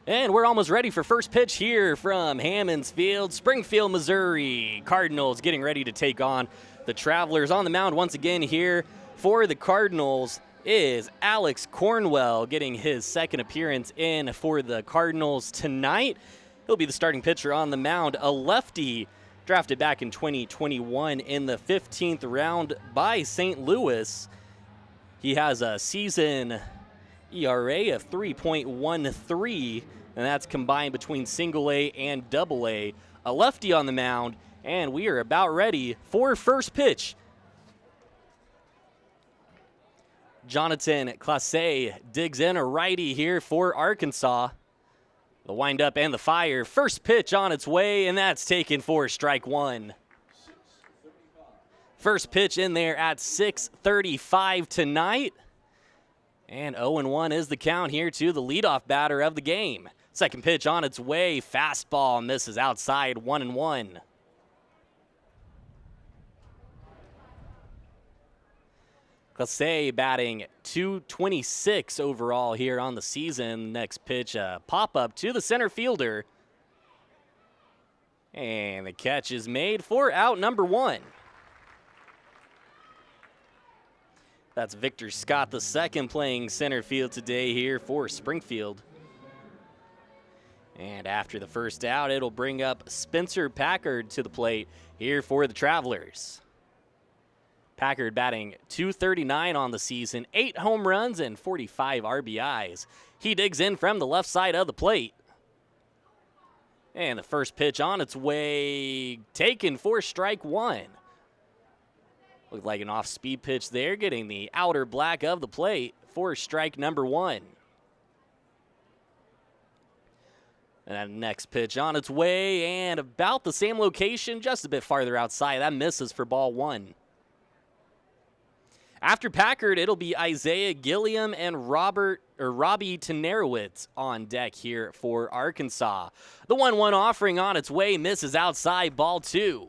And we're almost ready for first pitch here from Hammonds Field, Springfield, Missouri. Cardinals getting ready to take on the Travelers. On the mound once again here for the Cardinals is Alex Cornwell, getting his second appearance in for the Cardinals tonight. He'll be the starting pitcher on the mound, a lefty drafted back in 2021 in the 15th round by St. Louis. He has a season ERA of 3.13, and that's combined between single A and double A. A lefty on the mound, and we are about ready for first pitch. Jonathan Classe digs in, a righty here for Arkansas. The windup and the fire. First pitch on its way, and that's taken for strike one. First pitch in there at 6:35 tonight. And 0-1 is the count here to the leadoff batter of the game. Second pitch on its way. Fastball misses outside, 1-1. Classe batting .226 overall here on the season. Next pitch, a pop-up to the center fielder. And the catch is made for out number one. That's Victor Scott II playing center field today here for Springfield. And after the first out, it'll bring up Spencer Packard to the plate here for the Travelers. Packard batting .239 on the season, 8 home runs and 45 RBIs. He digs in from the left side of the plate. And the first pitch on its way, taken for strike one. Looked like an off-speed pitch there, getting the outer black of the plate for strike number one. And that next pitch on its way, and about the same location, just a bit farther outside. That misses for ball one. After Packard, it'll be Isaiah Gilliam and Robbie Tenerowitz on deck here for Arkansas. The 1-1 offering on its way, misses outside, ball two.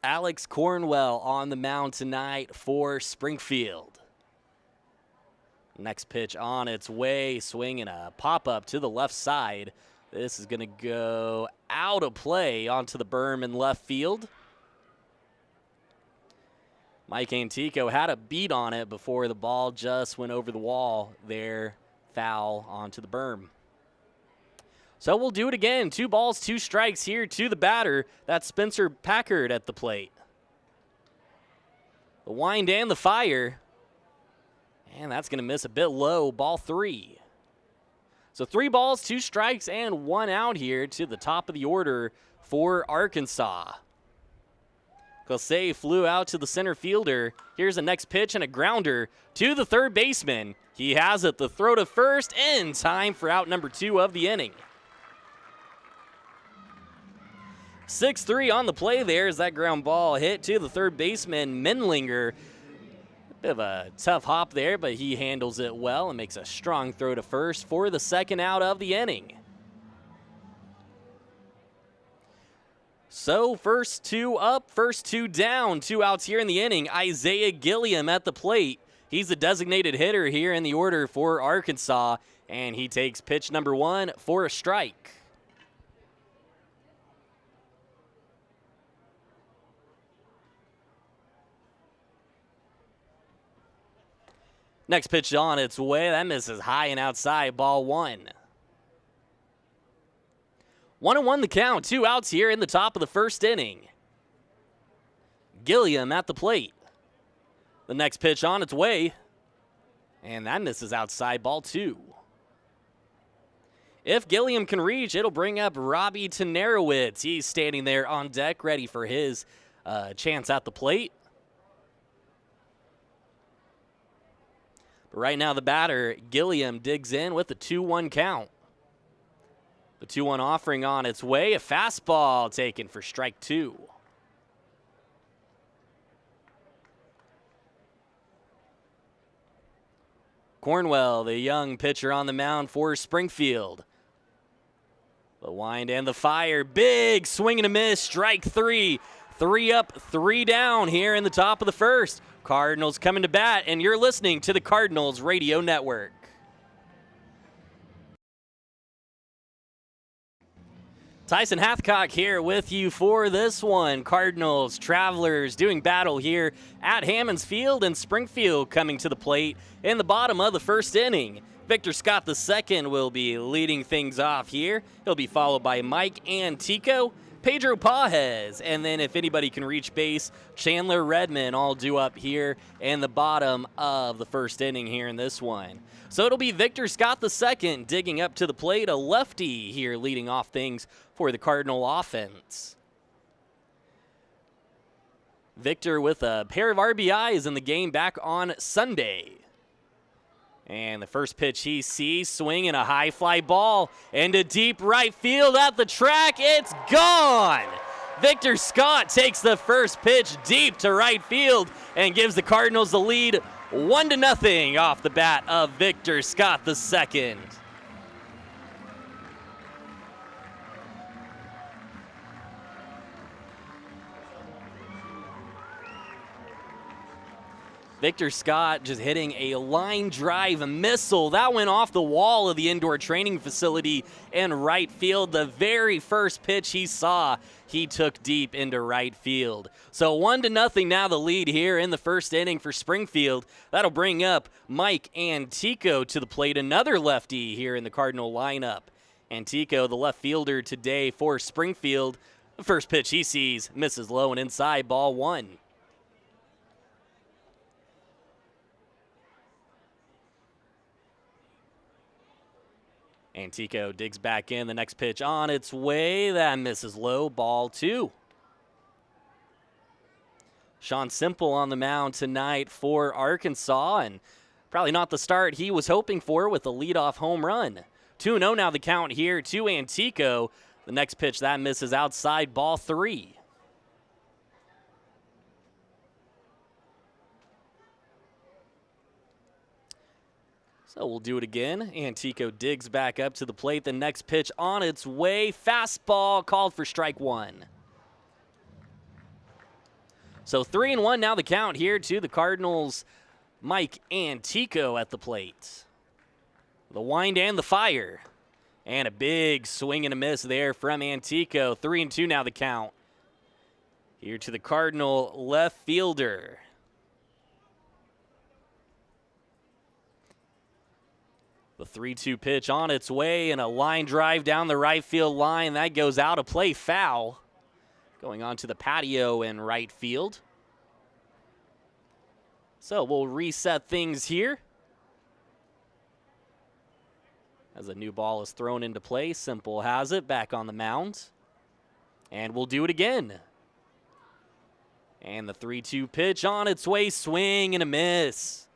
Alex Cornwell on the mound tonight for Springfield. Next pitch on its way, swinging a pop-up to the left side. This is going to go out of play onto the berm in left field. Mike Antico had a beat on it before the ball just went over the wall there, foul onto the berm. So we'll do it again. 2 balls, 2 strikes here to the batter. That's Spencer Packard at the plate. The wind and the fire. And that's going to miss a bit low, ball 3. So 3 balls, 2 strikes, and 1 out here to the top of the order for Arkansas. Classe flew out to the center fielder. Here's the next pitch and a grounder to the third baseman. He has it, the throw to first, in time for out number 2 of the inning. 6-3 on the play there as that ground ball hit to the third baseman, Menlinger. Bit of a tough hop there, but he handles it well and makes a strong throw to first for the second out of the inning. So first 2 up, first 2 down, 2 outs here in the inning. Isaiah Gilliam at the plate. He's the designated hitter here in the order for Arkansas, and he takes pitch number 1 for a strike. Next pitch on its way. That misses high and outside, ball 1. 1-1 the count. 2 outs here in the top of the first inning. Gilliam at the plate. The next pitch on its way. And that misses outside, ball 2. If Gilliam can reach, it'll bring up Robbie Tenerowitz. He's standing there on deck, ready for his chance at the plate. But right now the batter, Gilliam, digs in with a 2-1 count. The 2-1 offering on its way. A fastball taken for strike 2. Cornwell, the young pitcher on the mound for Springfield. The wind and the fire. Big swing and a miss. Strike 3. 3 up, 3 down here in the top of the first. Cardinals coming to bat, and you're listening to the Cardinals Radio Network. Tyson Hathcock here with you for this one. Cardinals, Travelers doing battle here at Hammons Field, and Springfield coming to the plate in the bottom of the first inning. Victor Scott II will be leading things off here. He'll be followed by Mike Antico, Pedro Pajes, and then if anybody can reach base, Chandler Redmond, all due up here in the bottom of the first inning here in this one. So it'll be Victor Scott II digging up to the plate, a lefty here leading off things for the Cardinal offense. Victor with a pair of RBIs in the game back on Sunday. And the first pitch he sees, swinging a high fly ball into deep right field at the track. It's gone! Victor Scott takes the first pitch deep to right field and gives the Cardinals the lead 1-0 off the bat of Victor Scott II. Victor Scott just hitting a line drive missile. That went off the wall of the indoor training facility in right field. The very first pitch he saw, he took deep into right field. So 1-0 now the lead here in the first inning for Springfield. That'll bring up Mike Antico to the plate, another lefty here in the Cardinal lineup. Antico, the left fielder today for Springfield. The first pitch he sees misses low and inside, ball one. Antico digs back in. The next pitch on its way. That misses low. Ball two. Sean Simple on the mound tonight for Arkansas, and probably not the start he was hoping for with a leadoff home run. 2-0 now the count here to Antico. The next pitch, that misses outside. Ball three. So we'll do it again. Antico digs back up to the plate. The next pitch on its way. Fastball called for strike one. So 3-1 now the count here to the Cardinals. Mike Antico at the plate. The wind and the fire. And a big swing and a miss there from Antico. 3-2 now the count. Here to the Cardinal left fielder. The 3-2 pitch on its way, and a line drive down the right field line. That goes out of play, foul. Going on to the patio in right field. So we'll reset things here. As a new ball is thrown into play, Simple has it back on the mound. And we'll do it again. And the 3-2 pitch on its way, swing and a miss.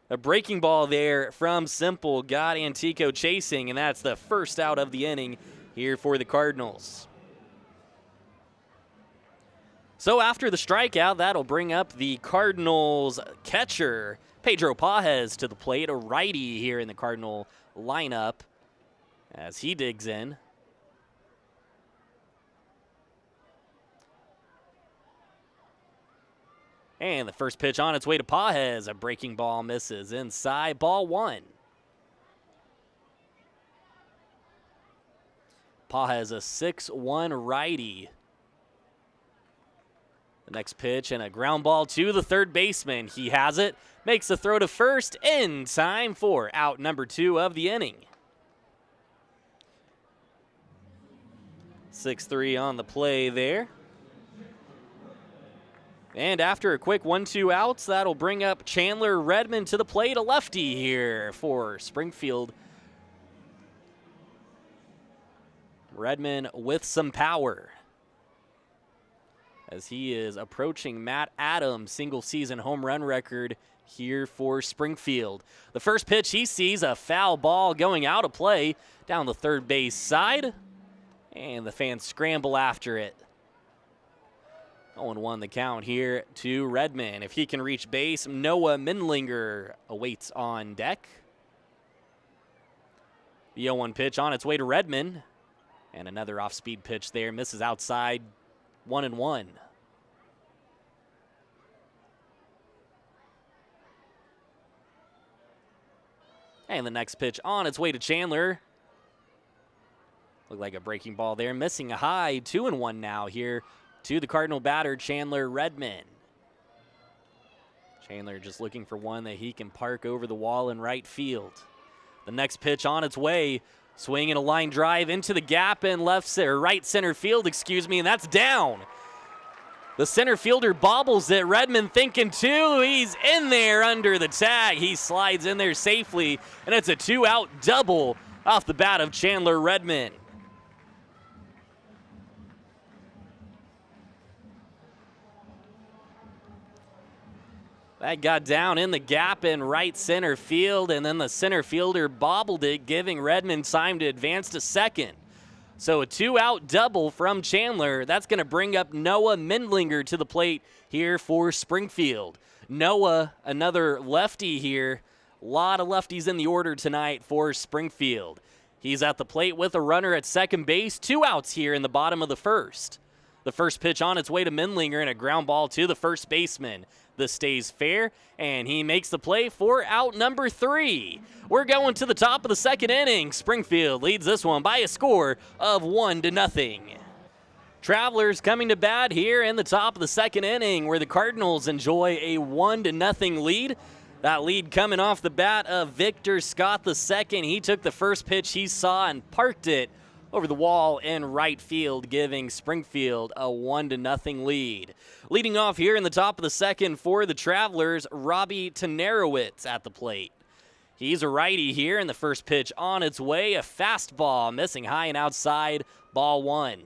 A breaking ball there from Simple got Antico chasing, and that's the first out of the inning here for the Cardinals. So after the strikeout, that'll bring up the Cardinals catcher, Pedro Pajes, to the plate, a righty here in the Cardinal lineup as he digs in. And the first pitch on its way to Pajes. A breaking ball misses inside. Ball one. Pajes, a 6'1" righty. The next pitch and a ground ball to the third baseman. He has it. Makes the throw to first in time for out number 2 of the inning. 6-3 on the play there. And after a quick 1-2 outs, that'll bring up Chandler Redmond to the plate, a lefty here for Springfield. Redmond with some power as he is approaching Matt Adams' single-season home run record here for Springfield. The first pitch he sees, a foul ball going out of play down the third base side, and the fans scramble after it. 0-1 the count here to Redmond. If he can reach base, Noah Mindlinger awaits on deck. The 0-1 pitch on its way to Redmond. And another off-speed pitch there. Misses outside, 1-1. And the next pitch on its way to Chandler. Looked like a breaking ball there, missing a high. 2-1 now here to the Cardinal batter, Chandler Redmond. Chandler just looking for one that he can park over the wall in right field. The next pitch on its way, swinging a line drive into the gap in right center field, and that's down. The center fielder bobbles it. Redmond thinking two. He's in there under the tag. He slides in there safely, and it's a 2-out double off the bat of Chandler Redmond. That got down in the gap in right center field, and then the center fielder bobbled it, giving Redmond time to advance to second. So a 2-out double from Chandler. That's going to bring up Noah Mindlinger to the plate here for Springfield. Noah, another lefty here. A lot of lefties in the order tonight for Springfield. He's at the plate with a runner at second base. 2 outs here in the bottom of the first. The first pitch on its way to Mindlinger and a ground ball to the first baseman. This stays fair, and he makes the play for out number 3. We're going to the top of the second inning. Springfield leads this one by a score of 1-0. Travelers coming to bat here in the top of the second inning, where the Cardinals enjoy a 1-0 lead. That lead coming off the bat of Victor Scott II. He took the first pitch he saw and parked it over the wall in right field, giving Springfield a 1-0 lead. Leading off here in the top of the second for the Travelers, Robbie Tenerowitz at the plate. He's a righty here, and the first pitch on its way, a fastball missing high and outside, ball 1.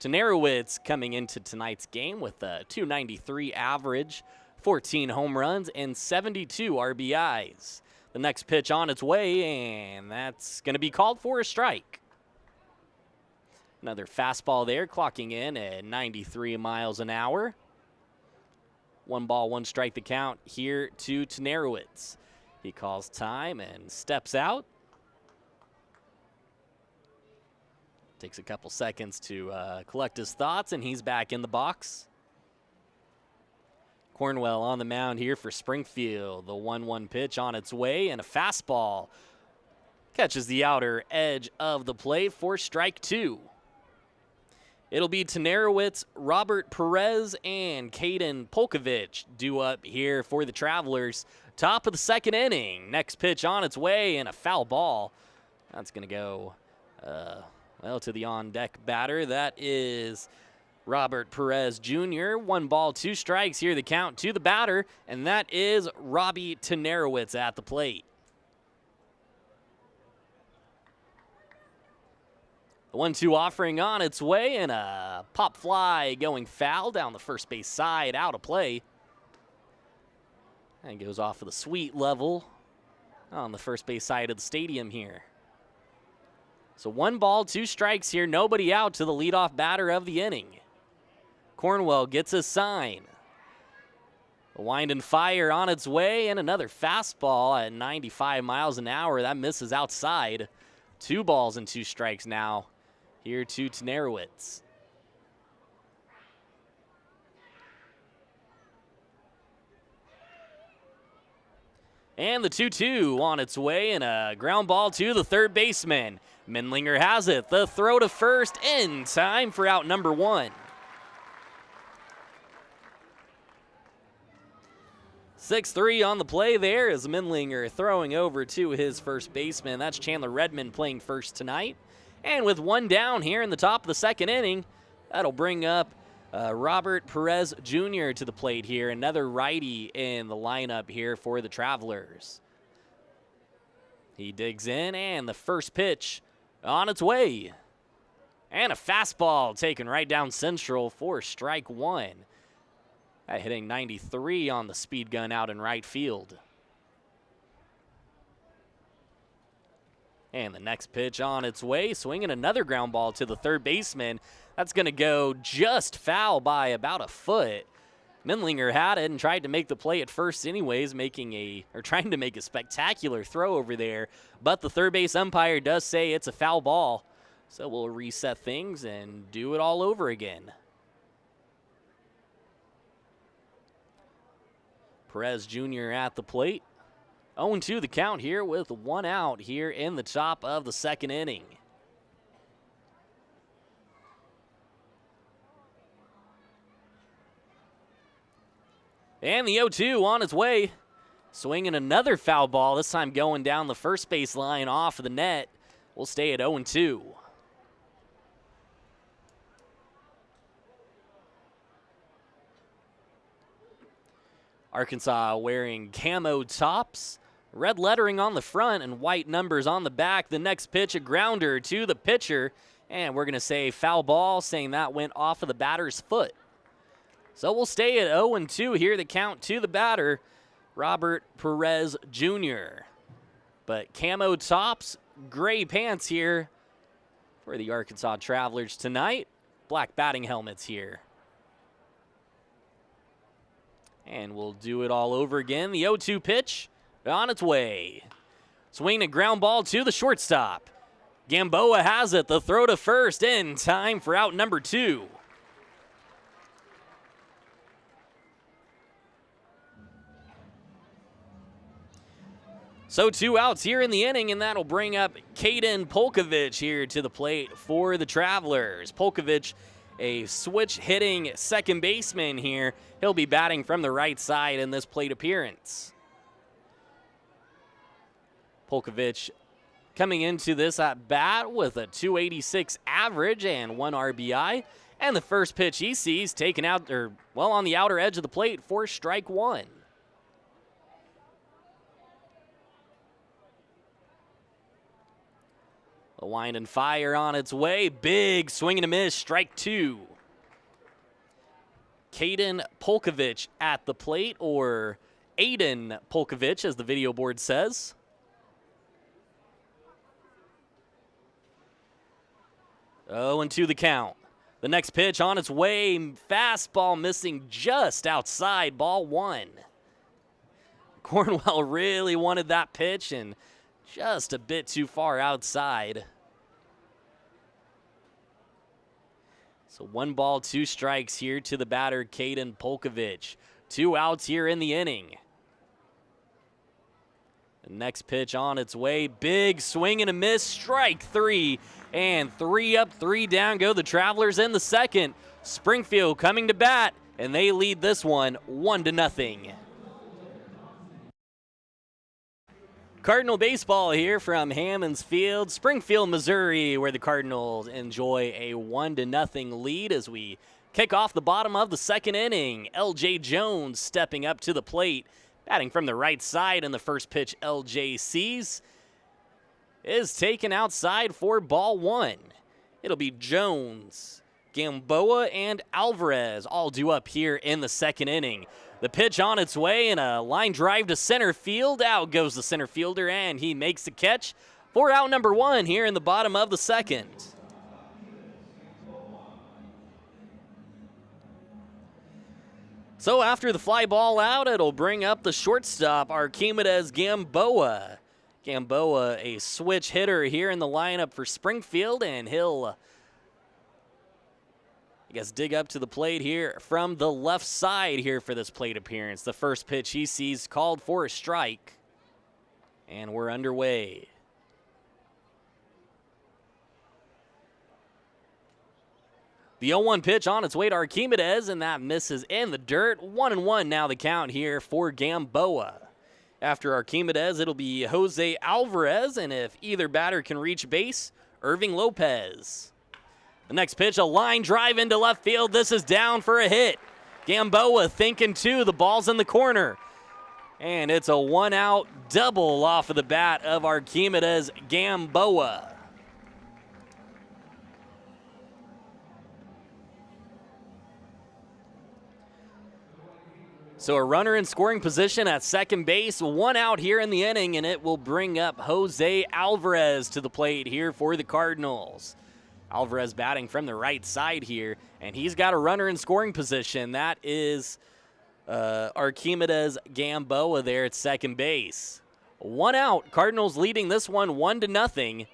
Tenerowitz coming into tonight's game with a .293 average, 14 home runs, and 72 RBIs. The next pitch on its way, and that's going to be called for a strike. Another fastball there, clocking in at 93 miles an hour. 1 ball, 1 strike the count here to Tenerowitz. He calls time and steps out. Takes a couple seconds to collect his thoughts, and he's back in the box. Cornwell on the mound here for Springfield. The 1-1 pitch on its way, and a fastball catches the outer edge of the plate for strike 2. It'll be Tenerowitz, Robert Perez, and Caden Polkovich due up here for the Travelers. Top of the second inning. Next pitch on its way, and a foul ball. That's going to go, to the on-deck batter. That is Robert Perez Jr. 1 ball, 2 strikes here, the count to the batter, and that is Robbie Tenerowitz at the plate. The 1-2 offering on its way, and a pop fly going foul down the first base side, out of play. And goes off of the suite level on the first base side of the stadium here. So 1 ball, 2 strikes here, nobody out to the leadoff batter of the inning. Cornwell gets a sign. A wind and fire on its way, and another fastball at 95 miles an hour. That misses outside. 2 balls and 2 strikes now here to Tenerowitz. And the 2-2 on its way, and a ground ball to the third baseman. Mindlinger has it. The throw to first in time for out number 1. 6-3 on the play there as Mindlinger throwing over to his first baseman. That's Chandler Redmond playing first tonight. And with 1 down here in the top of the second inning, that'll bring up Robert Perez Jr. to the plate here. Another righty in the lineup here for the Travelers. He digs in, and the first pitch on its way. And a fastball taken right down central for strike 1. That hitting 93 on the speed gun out in right field. And the next pitch on its way, swinging another ground ball to the third baseman. That's going to go just foul by about a foot. Mindlinger had it and tried to make the play at first anyways, trying to make a spectacular throw over there. But the third base umpire does say it's a foul ball. So we'll reset things and do it all over again. Perez Jr. at the plate. 0-2 the count here with 1 out here in the top of the second inning. And the 0-2 on its way. Swinging another foul ball, this time going down the first base line off of the net. We'll stay at 0-2. Arkansas wearing camo tops, red lettering on the front and white numbers on the back. The next pitch, a grounder to the pitcher, and we're going to say foul ball, saying that went off of the batter's foot. So we'll stay at 0-2 here, the count to the batter, Robert Perez Jr. But camo tops, gray pants here for the Arkansas Travelers tonight. Black batting helmets here. And we'll do it all over again. The 0-2 pitch on its way. Swing a ground ball to the shortstop. Gamboa has it. The throw to first in time for out number 2. So 2 outs here in the inning, and that'll bring up Caden Polkovich here to the plate for the Travelers. Polkovich, a switch-hitting second baseman here. He'll be batting from the right side in this plate appearance. Polkovich coming into this at bat with a .286 average and 1 RBI. And the first pitch he sees taken out, on the outer edge of the plate for strike 1. The wind and fire on its way. Big swing and a miss, strike 2. Caden Polkovich at the plate, or Aiden Polkovich, as the video board says. Oh, and 2 the count. The next pitch on its way. Fastball missing just outside, ball 1. Cornwell really wanted that pitch and just a bit too far outside. So 1 ball, 2 strikes here to the batter, Caden Polkovich. 2 outs here in the inning. The next pitch on its way. Big swing and a miss, strike 3. And 3 up, 3 down go the Travelers in the second. Springfield coming to bat, and they lead this one 1-0. Cardinal baseball here from Hammons Field, Springfield, Missouri, where the Cardinals enjoy a 1-0 lead as we kick off the bottom of the second inning. L.J. Jones stepping up to the plate, batting from the right side, and the first pitch L.J. sees is taken outside for ball 1. It'll be Jones, Gamboa, and Alvarez all due up here in the second inning. The pitch on its way and a line drive to center field. Out goes the center fielder, and he makes the catch for out number 1 here in the bottom of the second. So after the fly ball out, it'll bring up the shortstop, Archimedes Gamboa. Gamboa, a switch hitter here in the lineup for Springfield, and he'll dig up to the plate here from the left side here for this plate appearance. The first pitch he sees called for a strike, and we're underway. The 0-1 pitch on its way to Archimedes, and that misses in the dirt. 1-1 now the count here for Gamboa. After Archimedes, it'll be Jose Alvarez, and if either batter can reach base, Irving Lopez. The next pitch, a line drive into left field. This is down for a hit. Gamboa thinking too. The ball's in the corner. And it's a 1-out double off of the bat of Archimedes Gamboa. So a runner in scoring position at second base. 1 out here in the inning, and it will bring up Jose Alvarez to the plate here for the Cardinals. Alvarez batting from the right side here, and he's got a runner in scoring position. That is Archimedes Gamboa there at second base. 1 out. Cardinals leading this one 1-0.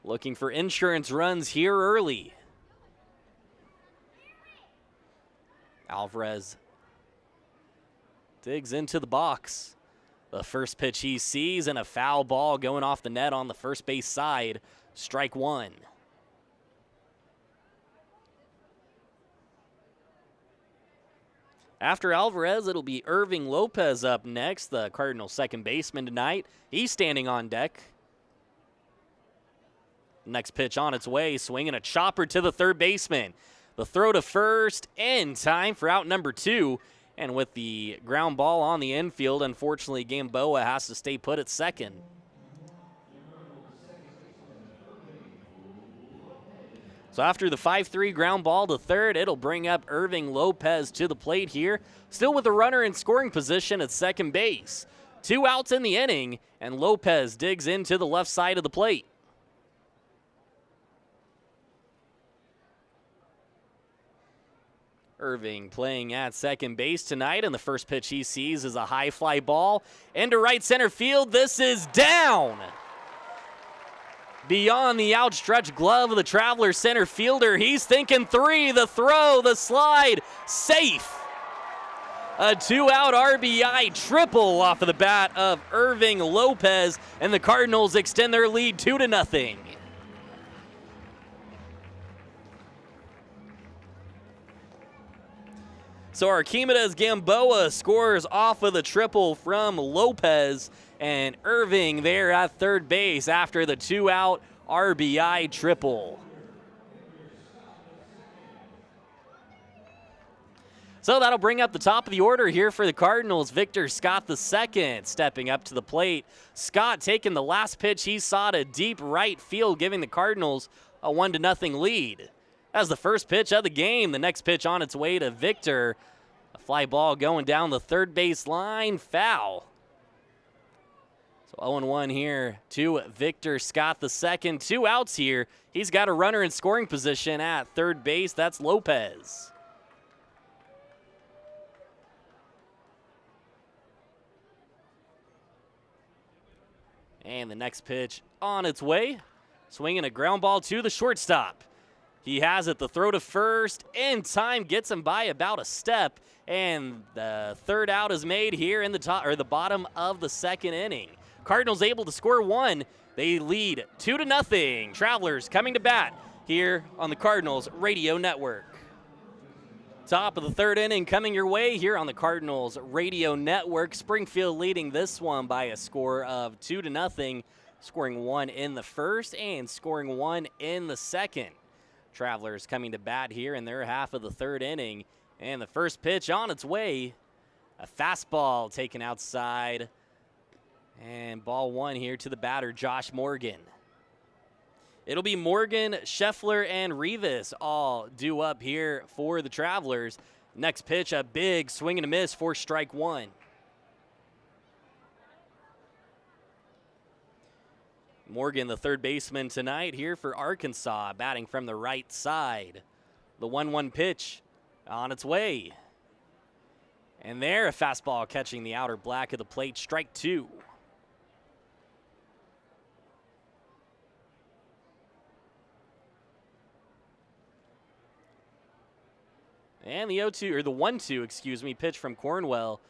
Looking for insurance runs here early. Alvarez digs into the box. The first pitch he sees, and a foul ball going off the net on the first base side. Strike one. After Alvarez, it'll be Irving Lopez up next, the Cardinals' second baseman tonight. He's standing on deck. Next pitch on its way, swinging a chopper to the third baseman. The throw to first in time for out number 2. And with the ground ball on the infield, unfortunately, Gamboa has to stay put at second. So after the 5-3 ground ball to third, it'll bring up Irving Lopez to the plate here, still with a runner in scoring position at second base. 2 outs in the inning, and Lopez digs into the left side of the plate. Irving playing at second base tonight, and the first pitch he sees is a high fly ball into right center field. This is down. Beyond the outstretched glove of the Travelers center fielder. He's thinking 3, the throw, the slide, safe. A 2-out RBI triple off of the bat of Irving Lopez, and the Cardinals extend their lead 2-0. So Archimedes Gamboa scores off of the triple from Lopez, and Irving there at third base after the 2-out RBI triple. So that'll bring up the top of the order here for the Cardinals. Victor Scott II stepping up to the plate. Scott taking the last pitch he saw to deep right field, giving the Cardinals a 1-0 lead. As the first pitch of the game, the next pitch on its way to Victor. A fly ball going down the third base line, foul. So 0-1 here to Victor Scott II. 2 outs here. He's got a runner in scoring position at third base. That's Lopez. And the next pitch on its way. Swinging a ground ball to the shortstop. He has it, the throw to first in time, gets him by about a step, and the third out is made here in the bottom of the second inning. Cardinals able to score 1. They lead 2-0. Travelers coming to bat here on the Cardinals Radio Network. Top of the third inning coming your way here on the Cardinals Radio Network. Springfield leading this one by a score of 2-0, scoring 1 in the first and scoring 1 in the second. Travelers coming to bat here in their half of the third inning. And the first pitch on its way. A fastball taken outside. And ball 1 here to the batter, Josh Morgan. It'll be Morgan, Scheffler, and Rivas all due up here for the Travelers. Next pitch, a big swing and a miss for strike 1. Morgan, the third baseman tonight here for Arkansas, batting from the right side. The 1-1 pitch on its way. And there, a fastball catching the outer black of the plate, strike 2. And the 1-2, pitch from Cornwell.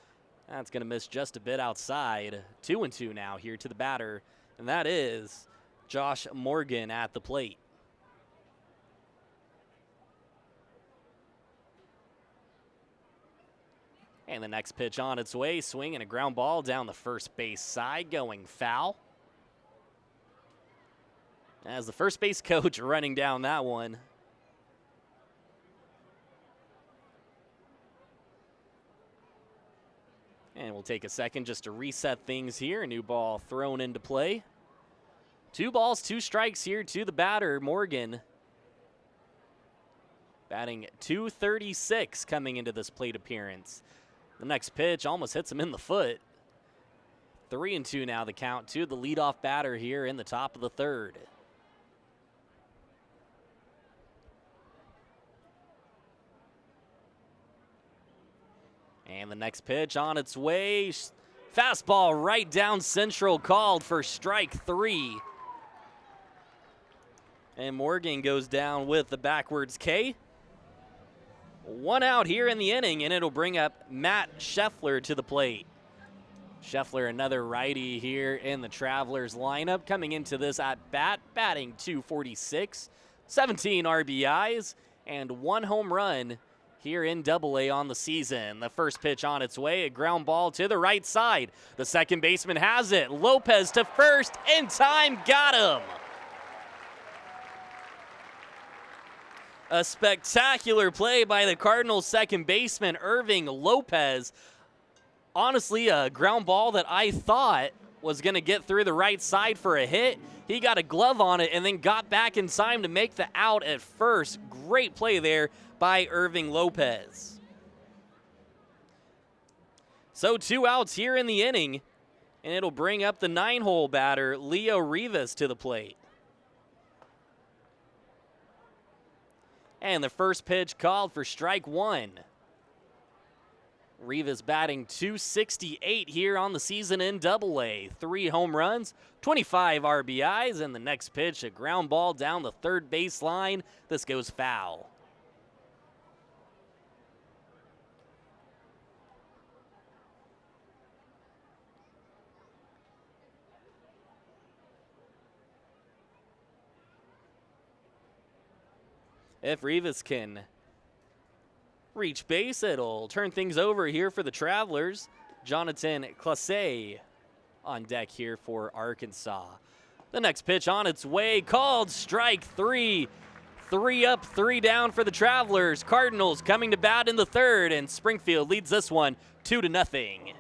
That's going to miss just a bit outside. 2-2 now here to the batter. And that is Josh Morgan at the plate. And the next pitch on its way, swinging a ground ball down the first base side, going foul. As the first base coach running down that one. And we'll take a second just to reset things here. A new ball thrown into play. 2 balls, 2 strikes here to the batter, Morgan. Batting .236 coming into this plate appearance. The next pitch almost hits him in the foot. 3-2 now the count to the leadoff batter here in the top of the third. And the next pitch on its way. Fastball right down central, called for strike 3. And Morgan goes down with the backwards K. 1 out here in the inning, and it'll bring up Matt Scheffler to the plate. Scheffler, another righty here in the Travelers lineup, coming into this at bat, batting .246, 17 RBIs, and 1 home run here in Double-A on the season. The first pitch on its way, a ground ball to the right side. The second baseman has it. Lopez to first, in time, got him. A spectacular play by the Cardinals second baseman, Irving Lopez. Honestly, a ground ball that I thought was going to get through the right side for a hit. He got a glove on it and then got back in time to make the out at first. Great play there by Irving Lopez. So 2 outs here in the inning, and it'll bring up the 9-hole batter, Leo Rivas, to the plate. And the first pitch called for strike 1. Rivas batting .268 here on the season in Double-A. 3 home runs, 25 RBIs, and the next pitch, a ground ball down the third baseline. This goes foul. If Rivas can reach base, it'll turn things over here for the Travelers. Jonathan Classe on deck here for Arkansas. The next pitch on its way, called strike 3. 3 up, 3 down for the Travelers. Cardinals coming to bat in the third, and Springfield leads this one 2-0.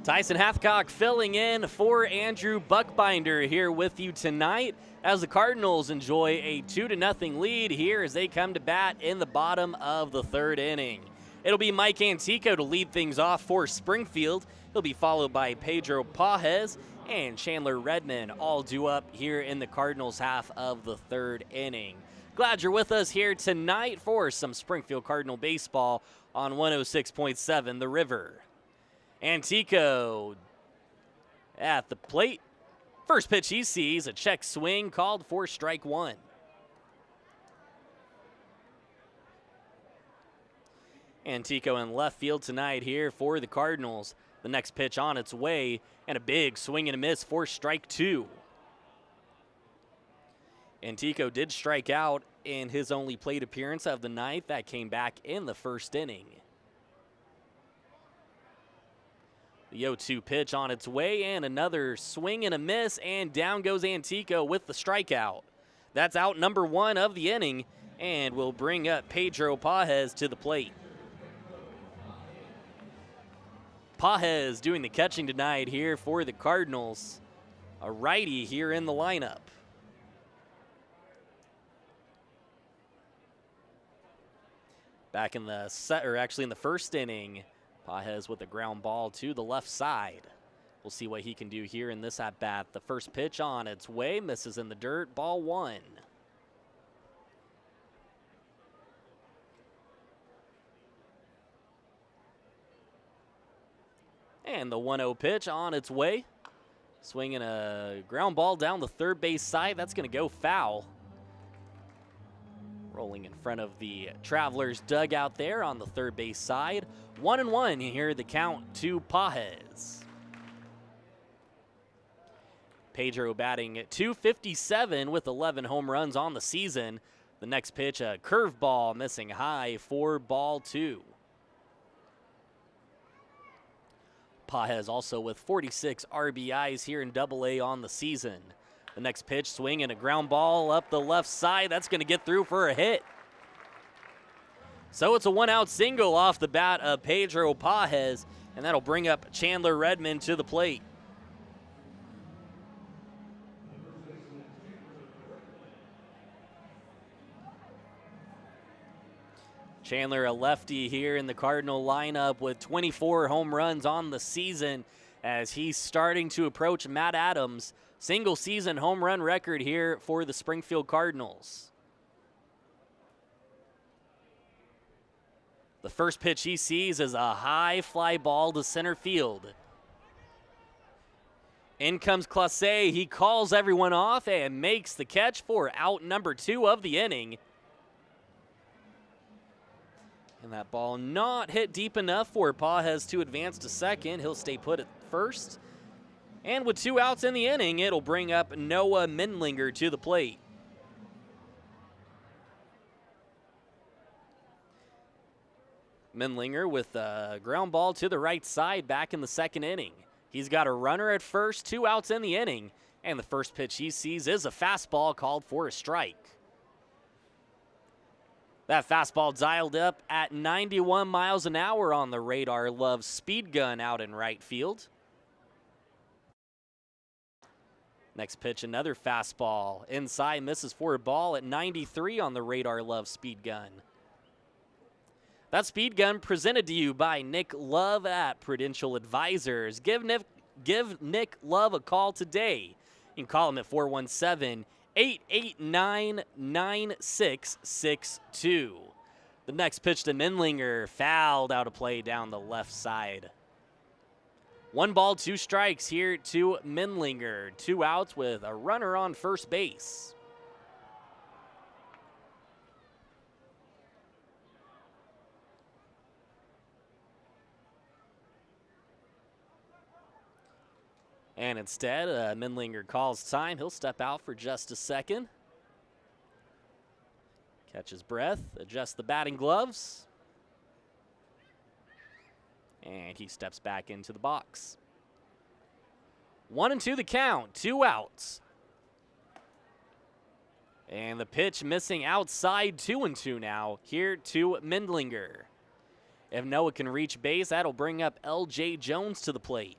Tyson Hathcock filling in for Andrew Buckbinder here with you tonight as the Cardinals enjoy a 2-0 lead here as they come to bat in the bottom of the third inning. It'll be Mike Antico to lead things off for Springfield. He'll be followed by Pedro Pajes and Chandler Redmond, all due up here in the Cardinals half of the third inning. Glad you're with us here tonight for some Springfield Cardinal baseball on 106.7 The River. Antico at the plate. First pitch he sees, a check swing called for strike 1. Antico in left field tonight here for the Cardinals. The next pitch on its way, and a big swing and a miss for strike 2. Antico did strike out in his only plate appearance of the night. That came back in the first inning. The 0-2 pitch on its way, and another swing and a miss, and down goes Antico with the strikeout. That's out number 1 of the inning, and will bring up Pedro Pajes to the plate. Pajes doing the catching tonight here for the Cardinals. A righty here in the lineup. Back in the in the first inning, Pajes with a ground ball to the left side. We'll see what he can do here in this at-bat. The first pitch on its way, misses in the dirt, ball 1. And the 1-0 pitch on its way. Swinging a ground ball down the third base side. That's going to go foul. Rolling in front of the Travelers dugout there on the third base side. 1-1 here, the count to Pajes. Pedro batting at .257 with 11 home runs on the season. The next pitch, a curveball missing high for ball 2. Pajes also with 46 RBIs here in Double-A on the season. The next pitch, swing and a ground ball up the left side. That's going to get through for a hit. So it's a 1-out single off the bat of Pedro Pajes, and that'll bring up Chandler Redmond to the plate. Chandler, a lefty here in the Cardinal lineup with 24 home runs on the season as he's starting to approach Matt Adams' single-season home run record here for the Springfield Cardinals. The first pitch he sees is a high fly ball to center field. In comes Classe. He calls everyone off and makes the catch for out number 2 of the inning. And that ball not hit deep enough for Pajes to advance to second. He'll stay put at first. And with 2 outs in the inning, it'll bring up Noah Mindlinger to the plate. Mindlinger with a ground ball to the right side back in the second inning. He's got a runner at first, 2 outs in the inning, and the first pitch he sees is a fastball called for a strike. That fastball dialed up at 91 miles an hour on the Radar Love speed gun out in right field. Next pitch, another fastball. Inside, misses for a ball at 93 on the Radar Love speed gun. That speed gun presented to you by Nick Love at Prudential Advisors. Give Nick Love a call today. You can call him at 417-889-9662. The next pitch to Mindlinger, fouled out of play down the left side. 1 ball, 2 strikes here to Mindlinger. 2 outs with a runner on first base. And instead, Mindlinger calls time. He'll step out for just a second. Catch his breath, adjust the batting gloves. And he steps back into the box. 1-2 the count, 2 outs. And the pitch missing outside, 2-2 now, here to Mindlinger. If Noah can reach base, that'll bring up L.J. Jones to the plate.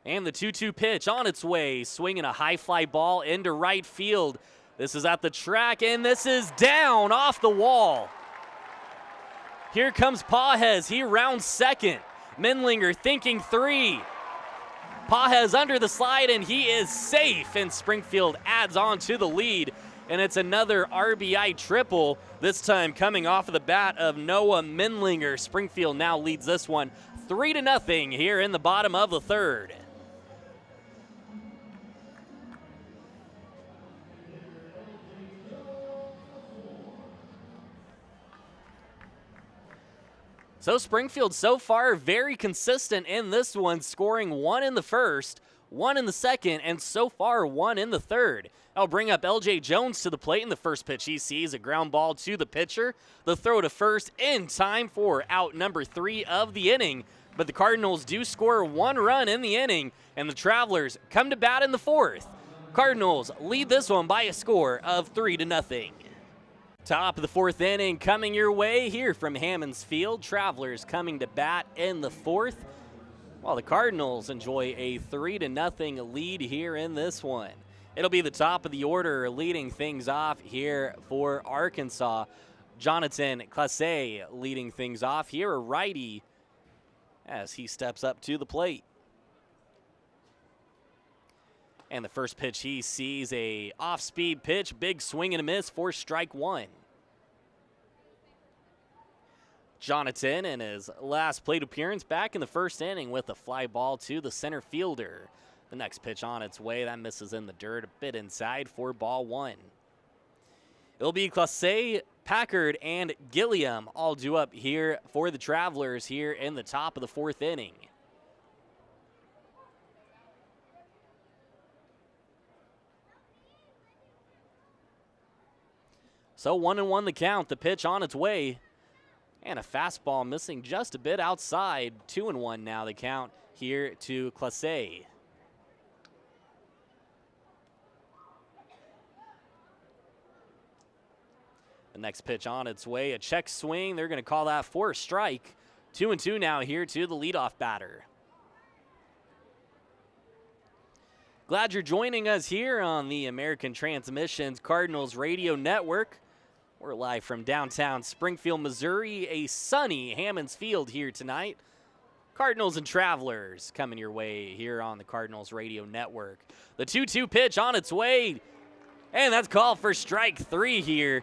And the 2-2 pitch on its way, swinging a high fly ball into right field. This is at the track, and this is down off the wall. Here comes Pajes. He rounds second. Mindlinger thinking 3. Pajes under the slide, and he is safe, and Springfield adds on to the lead. And it's another RBI triple, this time coming off of the bat of Noah Mindlinger. Springfield now leads this one 3-0 here in the bottom of the third. So Springfield so far very consistent in this one, scoring 1 in the first, 1 in the second, and so far 1 in the third. I'll bring up L.J. Jones to the plate in the first pitch. He sees a ground ball to the pitcher. The throw to first in time for out number 3 of the inning. But the Cardinals do score 1 run in the inning, and the Travelers come to bat in the fourth. Cardinals lead this one by a score of 3-0. Top of the fourth inning coming your way here from Hammons Field. Travelers coming to bat in the fourth, while the Cardinals enjoy a 3-0 lead here in this one. It'll be the top of the order leading things off here for Arkansas. Jonathan Classe leading things off here, a righty, as he steps up to the plate. And the first pitch he sees, a off-speed pitch, big swing and a miss for strike 1. Jonathan in his last plate appearance back in the first inning with a fly ball to the center fielder. The next pitch on its way, that misses in the dirt, a bit inside for ball 1. It'll be Classe, Packard, and Gilliam all due up here for the Travelers here in the top of the fourth inning. So 1-1 the count, the pitch on its way. And a fastball missing just a bit outside. 2-1 now the count here to Classe. The next pitch on its way, a check swing. They're going to call that for a strike. 2-2 now here to the leadoff batter. Glad you're joining us here on the American Transmissions Cardinals Radio Network. We're live from downtown Springfield, Missouri, a sunny Hammons Field here tonight. Cardinals and Travelers coming your way here on the Cardinals Radio Network. The 2-2 pitch on its way, and that's called for strike 3 here.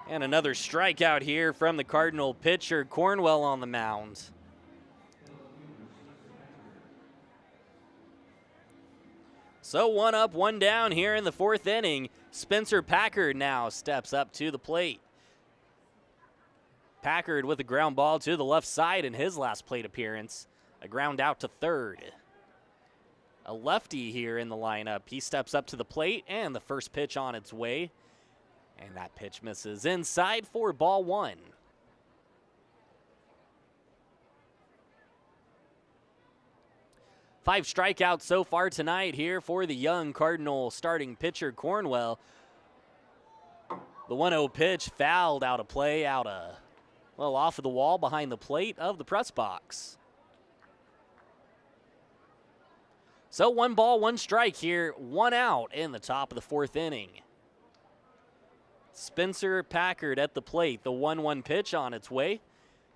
And another strikeout here from the Cardinal pitcher, Cornwell, on the mound. So 1 up, 1 down here in the 4th inning. Spencer Packard now steps up to the plate. Packard with a ground ball to the left side in his last plate appearance. A ground out to third. A lefty here in the lineup. He steps up to the plate, and the first pitch on its way. And that pitch misses inside for ball 1. Five strikeouts so far tonight here for the young Cardinal starting pitcher Cornwell. The 1-0 pitch fouled out of play, off of the wall behind the plate of the press box. So 1 ball, 1 strike here, 1 out in the top of the 4th inning. Spencer Packard at the plate, the 1-1 pitch on its way,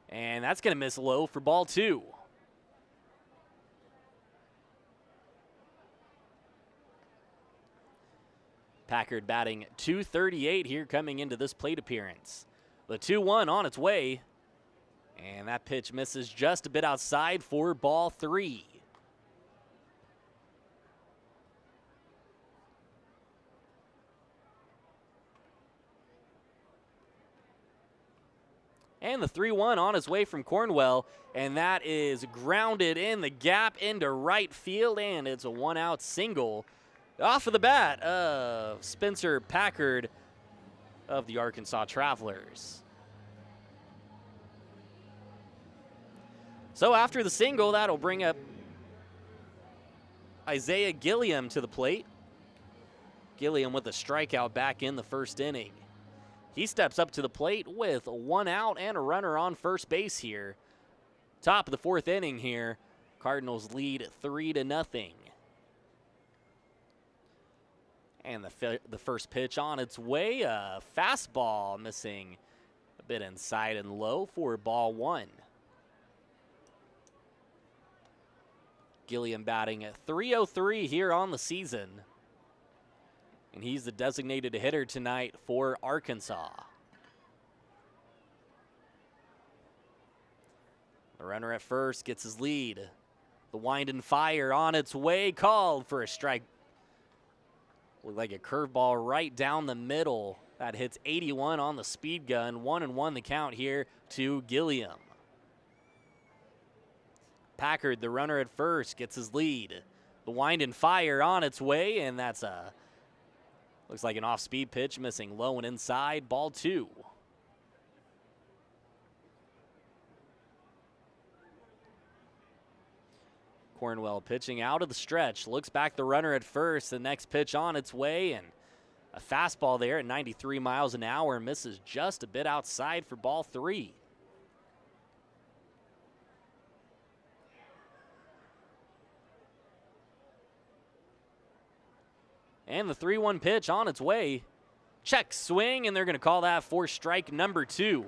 and that's going to miss low for ball 2. Packard batting .238 here coming into this plate appearance. The 2-1 on its way, and that pitch misses just a bit outside for ball 3. And the 3-1 on its way from Cornwell, and that is grounded in the gap into right field, and it's a 1-out single off of the bat of Spencer Packard of the Arkansas Travelers. So after the single, that'll bring up Isaiah Gilliam to the plate. Gilliam with a strikeout back in the 1st inning. He steps up to the plate with 1 out and a runner on first base here. Top of the 4th inning here. Cardinals lead 3-0. And the first pitch on its way, a fastball missing a bit inside and low for ball 1. Gilliam batting at .303 here on the season. And he's the designated hitter tonight for Arkansas. The runner at first gets his lead. The wind and fire on its way, called for a strike. Looked like a curveball right down the middle. That hits 81 on the speed gun. 1-1 the count here to Gilliam. Packard, the runner at first, gets his lead. The wind and fire on its way, and that's looks like an off-speed pitch, missing low and inside, ball 2. Cornwell pitching out of the stretch, looks back the runner at first, the next pitch on its way, and a fastball there at 93 miles an hour, misses just a bit outside for ball 3. And the 3-1 pitch on its way. Check swing, and they're going to call that for strike number 2.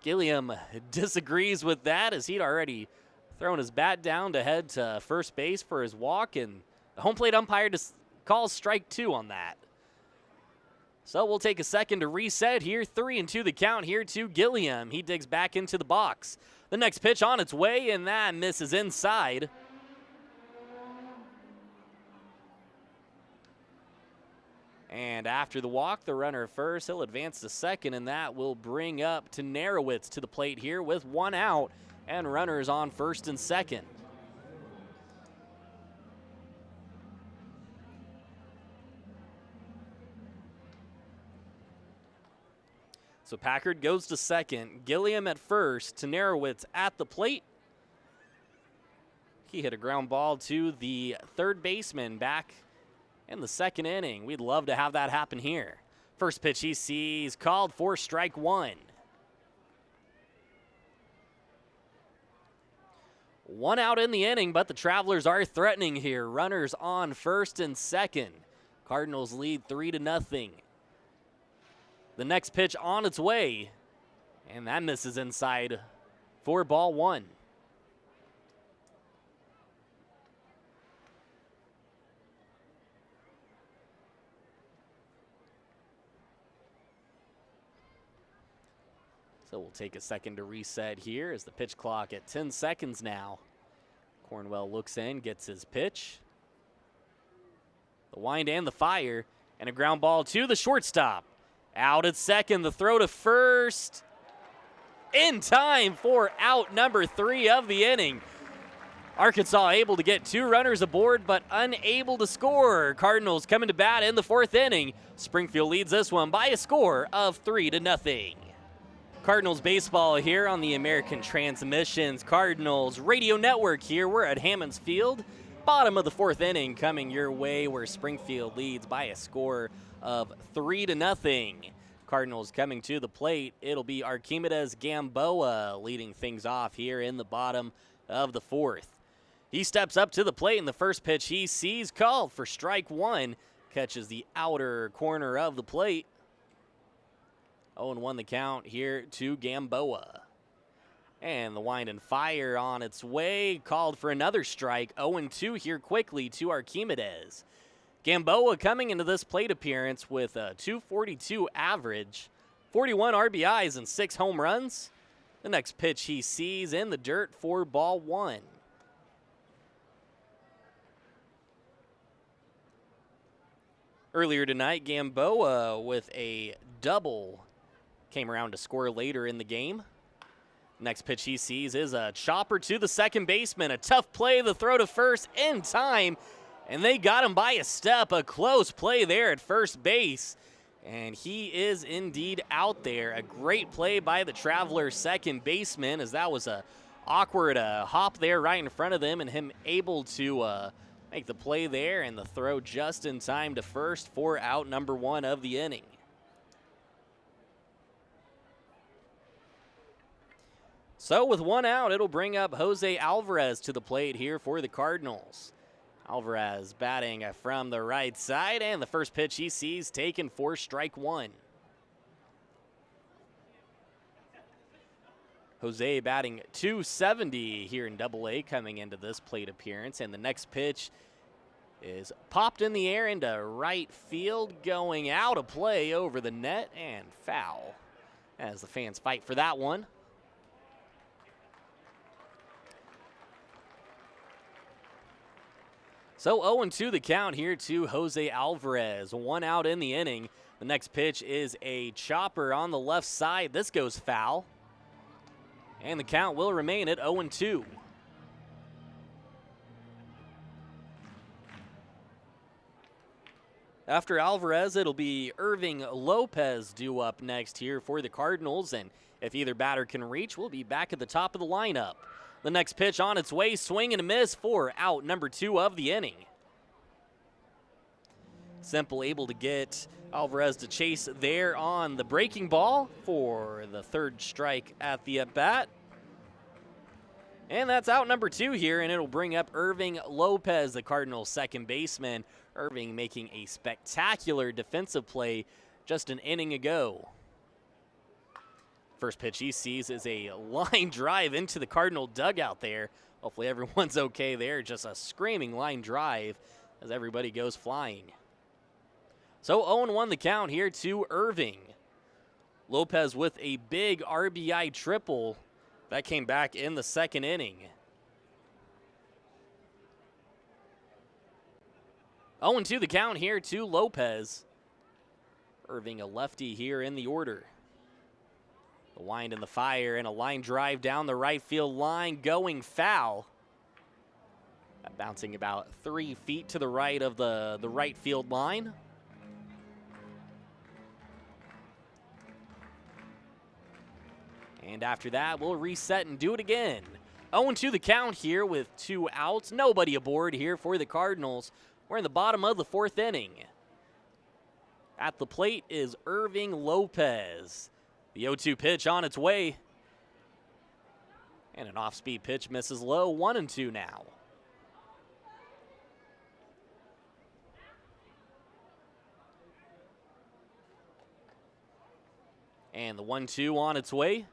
Gilliam disagrees with that, as he'd already thrown his bat down to head to first base for his walk, and the home plate umpire just calls strike 2 on that. So we'll take a second to reset here. 3-2 the count here to Gilliam. He digs back into the box. The next pitch on its way, and that misses inside. And after the walk, the runner first, he'll advance to second, and that will bring up to Narowitz to the plate here with 1 out and runners on first and second. So Packard goes to second, Gilliam at first, to Narowitz at the plate. He hit a ground ball to the third baseman back in the 2nd inning. We'd love to have that happen here. First pitch he sees, called for strike 1. 1 out in the inning, but the Travelers are threatening here. Runners on first and second. Cardinals lead 3-0. The next pitch on its way, and that misses inside for ball 1. So we'll take a second to reset here as the pitch clock at 10 seconds now. Cornwell looks in, gets his pitch. The wind and the fire, and a ground ball to the shortstop. Out at second, the throw to first. In time for out number 3 of the inning. Arkansas able to get 2 runners aboard, but unable to score. Cardinals coming to bat in the 4th inning. Springfield leads this one by a score of 3-0. Cardinals baseball here on the American Transmissions Cardinals Radio Network here. We're at Hammons Field. Bottom of the 4th inning coming your way where Springfield leads by a score of 3-0. Cardinals coming to the plate. It'll be Archimedes Gamboa leading things off here in the bottom of the 4th. He steps up to the plate, and the first pitch he sees called for strike 1. Catches the outer corner of the plate. 0-1 the count here to Gamboa. And the wind and fire on its way, called for another strike. 0-2 here quickly to Archimedes. Gamboa coming into this plate appearance with a .242 average, 41 RBIs and 6 home runs. The next pitch he sees in the dirt for ball 1. Earlier tonight, Gamboa with a double came around to score later in the game. Next pitch he sees is a chopper to the second baseman. A tough play, the throw to first in time, and they got him by a step. A close play there at first base, and he is indeed out there. A great play by the Travelers second baseman, as that was a awkward hop there right in front of them, and him able to make the play there and the throw just in time to first for out number 1 of the inning. So with 1 out, it'll bring up Jose Alvarez to the plate here for the Cardinals. Alvarez batting from the right side, and the first pitch he sees taken for strike 1. Jose batting .270 here in Double-A coming into this plate appearance, and the next pitch is popped in the air into right field, going out of play over the net and foul as the fans fight for that one. So 0-2 the count here to Jose Alvarez. 1 out in the inning. The next pitch is a chopper on the left side. This goes foul. And the count will remain at 0-2. After Alvarez, it'll be Irving Lopez due up next here for the Cardinals. And if either batter can reach, we'll be back at the top of the lineup. The next pitch on its way, swing and a miss for out number 2 of the inning. Simple able to get Alvarez to chase there on the breaking ball for the 3rd strike at the at-bat. And that's out number 2 here, and it'll bring up Irving Lopez, the Cardinals' second baseman. Irving making a spectacular defensive play just an inning ago. First pitch he sees is a line drive into the Cardinal dugout there. Hopefully everyone's okay there. Just a screaming line drive as everybody goes flying. So 0-1 the count here to Irving. Lopez with a big RBI triple. That came back in the 2nd inning. 0-2 the count here to Lopez. Irving a lefty here in the order. The wind and the fire and a line drive down the right field line going foul. Bouncing about 3 feet to the right of the right field line. And after that, we'll reset and do it again. 0-2 the count here with 2 outs. Nobody aboard here for the Cardinals. We're in the bottom of the 4th inning. At the plate is Irving Lopez. The 0-2 pitch on its way. And an off-speed pitch misses low. 1-2 now. And the 1-2 on its way.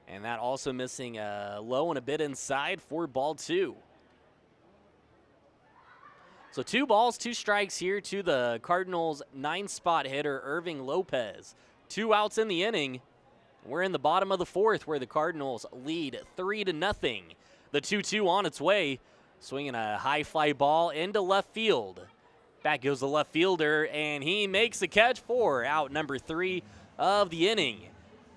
And that also missing low and a bit inside for ball 2. So 2 balls, 2 strikes here to the Cardinals' 9-spot hitter, Irving Lopez. 2 outs in the inning. We're in the bottom of the 4th where the Cardinals lead 3-0. The 2-2 on its way, swinging a high fly ball into left field. Back goes the left fielder, and he makes the catch for out number 3 of the inning.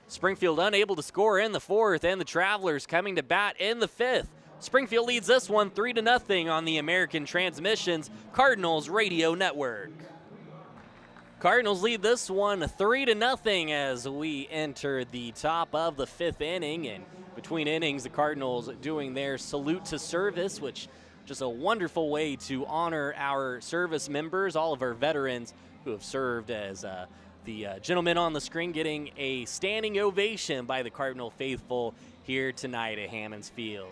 Springfield unable to score in the 4th, and the Travelers coming to bat in the 5th. Springfield leads this one 3-0 on the American Transmissions Cardinals Radio Network. Cardinals lead this one 3-0 as we enter the top of the 5th inning, and between innings, the Cardinals doing their salute to service, which just a wonderful way to honor our service members, all of our veterans who have served as the gentleman on the screen getting a standing ovation by the Cardinal faithful here tonight at Hammons Field.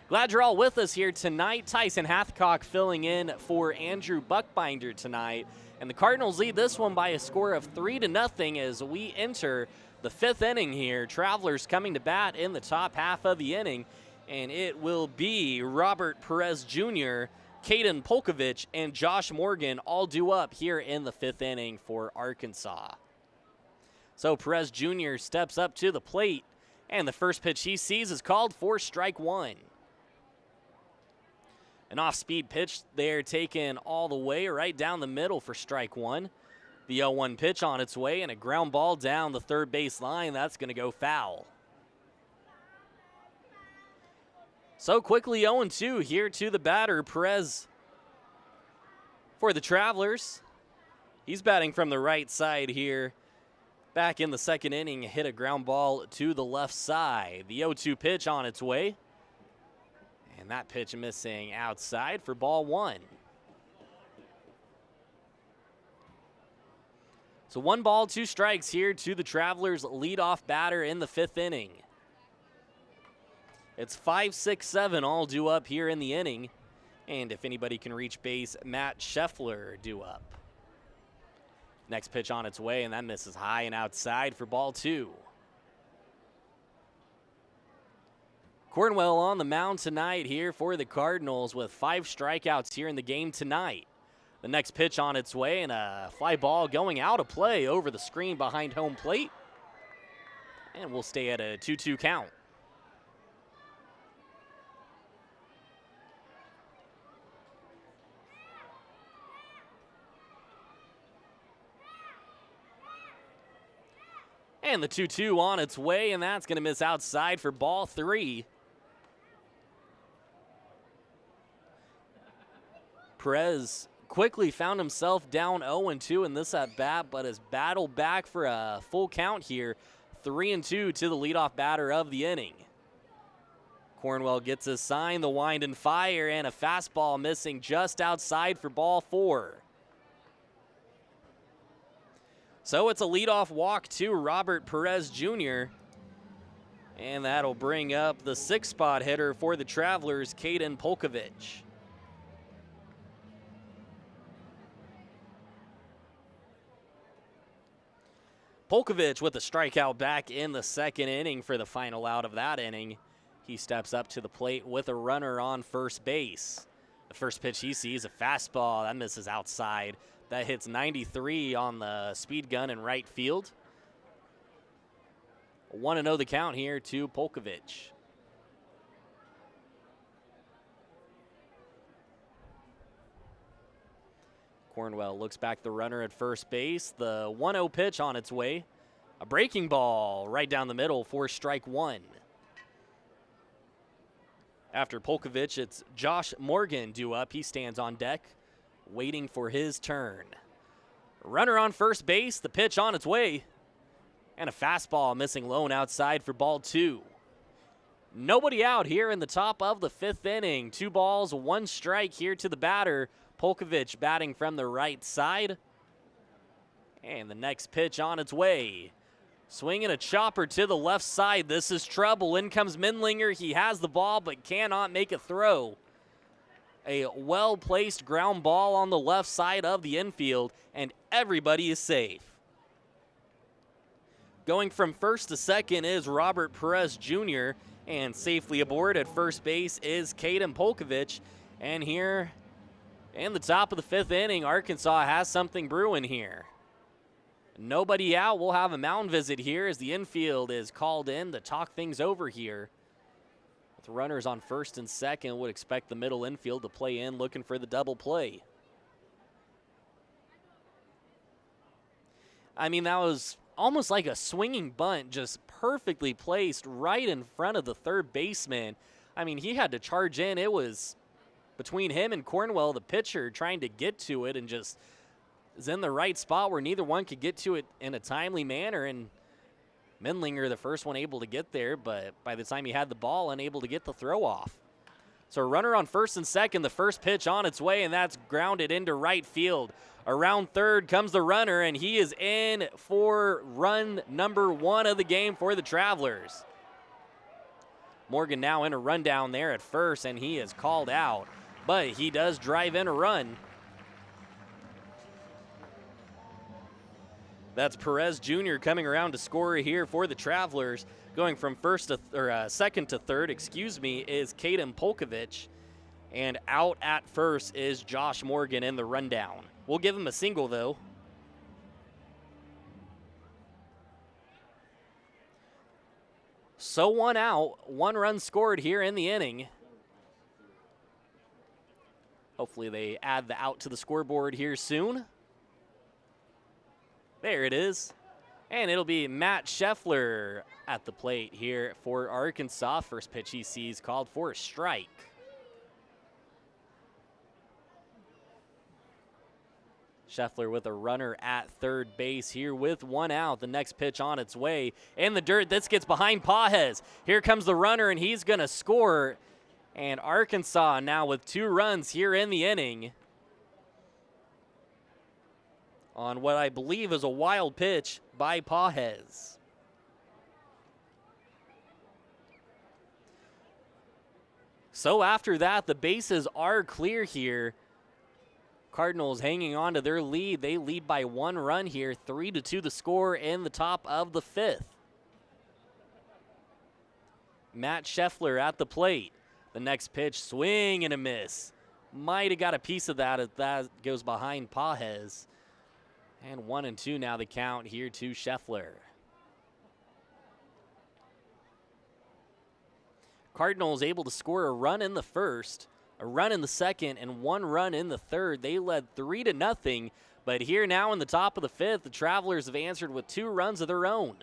Glad you're all with us here tonight. Tyson Hathcock filling in for Andrew Buckbinder tonight. And the Cardinals lead this one by a score of 3-0 as we enter the 5th inning here. Travelers coming to bat in the top half of the inning. And it will be Robert Perez Jr., Caden Polkovich, and Josh Morgan all due up here in the 5th inning for Arkansas. So Perez Jr. steps up to the plate, and the first pitch he sees is called for strike 1. An off-speed pitch there taken all the way right down the middle for strike 1. The 0-1 pitch on its way, and a ground ball down the third base line. That's going to go foul. So quickly 0-2 here to the batter, Perez for the Travelers. He's batting from the right side here. Back in the 2nd inning, hit a ground ball to the left side. The 0-2 pitch on its way. And that pitch missing outside for ball 1. So 1 ball, 2 strikes here to the Travelers' leadoff batter in the 5th inning. It's 5, 6, 7 all due up here in the inning. And if anybody can reach base, Matt Scheffler due up. Next pitch on its way, and that misses high and outside for ball 2. Cornwell on the mound tonight here for the Cardinals with 5 strikeouts here in the game tonight. The next pitch on its way, and a fly ball going out of play over the screen behind home plate. And we'll stay at a 2-2 count. And the 2-2 on its way, and that's going to miss outside for ball 3. Perez quickly found himself down 0-2 in this at-bat, but has battled back for a full count here. 3-2 to the leadoff batter of the inning. Cornwell gets his sign, the wind and fire, and a fastball missing just outside for ball 4. So it's a leadoff walk to Robert Perez Jr. And that'll bring up the 6th spot hitter for the Travelers, Caden Polkovich. Polkovich with a strikeout back in the 2nd inning for the final out of that inning. He steps up to the plate with a runner on first base. The first pitch he sees, a fastball, that misses outside. That hits 93 on the speed gun in right field. 1-0 the count here to Polkovich. Cornwell looks back the runner at first base. The 1-0 pitch on its way. A breaking ball right down the middle for strike 1. After Polkovich, it's Josh Morgan due up. He stands on deck, waiting for his turn. Runner on first base, the pitch on its way. And a fastball missing low and outside for ball 2. Nobody out here in the top of the 5th inning. 2 balls, 1 strike here to the batter. Polkovich batting from the right side. And the next pitch on its way. Swinging a chopper to the left side. This is trouble. In comes Mindlinger. He has the ball but cannot make a throw. A well-placed ground ball on the left side of the infield, and everybody is safe. Going from first to second is Robert Perez Jr., and safely aboard at first base is Caden Polkovich. And here in the top of the 5th inning, Arkansas has something brewing here. Nobody out. We'll have a mound visit here as the infield is called in to talk things over here. With runners on first and second, would expect the middle infield to play in, looking for the double play. I mean, that was almost like a swinging bunt, just perfectly placed right in front of the third baseman. I mean, he had to charge in. It was between him and Cornwell, the pitcher, trying to get to it, and just is in the right spot where neither one could get to it in a timely manner. And Mendlinger, the first one, able to get there, but by the time he had the ball, unable to get the throw off. So a runner on first and second, the first pitch on its way, and that's grounded into right field. Around third comes the runner, and he is in for run number 1 of the game for the Travelers. Morgan now in a rundown there at first, and he is called out, but he does drive in a run. That's Perez Jr. coming around to score here for the Travelers. Going from second to third, is Kaden Polkovich. And out at first is Josh Morgan in the rundown. We'll give him a single, though. So 1 out, 1 run scored here in the inning. Hopefully they add the out to the scoreboard here soon. There it is. And it'll be Matt Scheffler at the plate here for Arkansas. First pitch he sees called for a strike. Scheffler with a runner at third base here with 1 out. The next pitch on its way. In the dirt, this gets behind Pajes. Here comes the runner, and he's going to score. And Arkansas now with 2 runs here in the inning on what I believe is a wild pitch by Pajes. So after that, the bases are clear here. Cardinals hanging on to their lead. They lead by 1 run here, 3-2 the score in the top of the 5th. Matt Scheffler at the plate. The next pitch, swing and a miss. Might have got a piece of that as that goes behind Pajes. And 1-2 now the count here to Scheffler. Cardinals able to score a run in the first, a run in the second, and 1 run in the third. They led 3-0, but here now in the top of the 5th, the Travelers have answered with 2 runs of their own.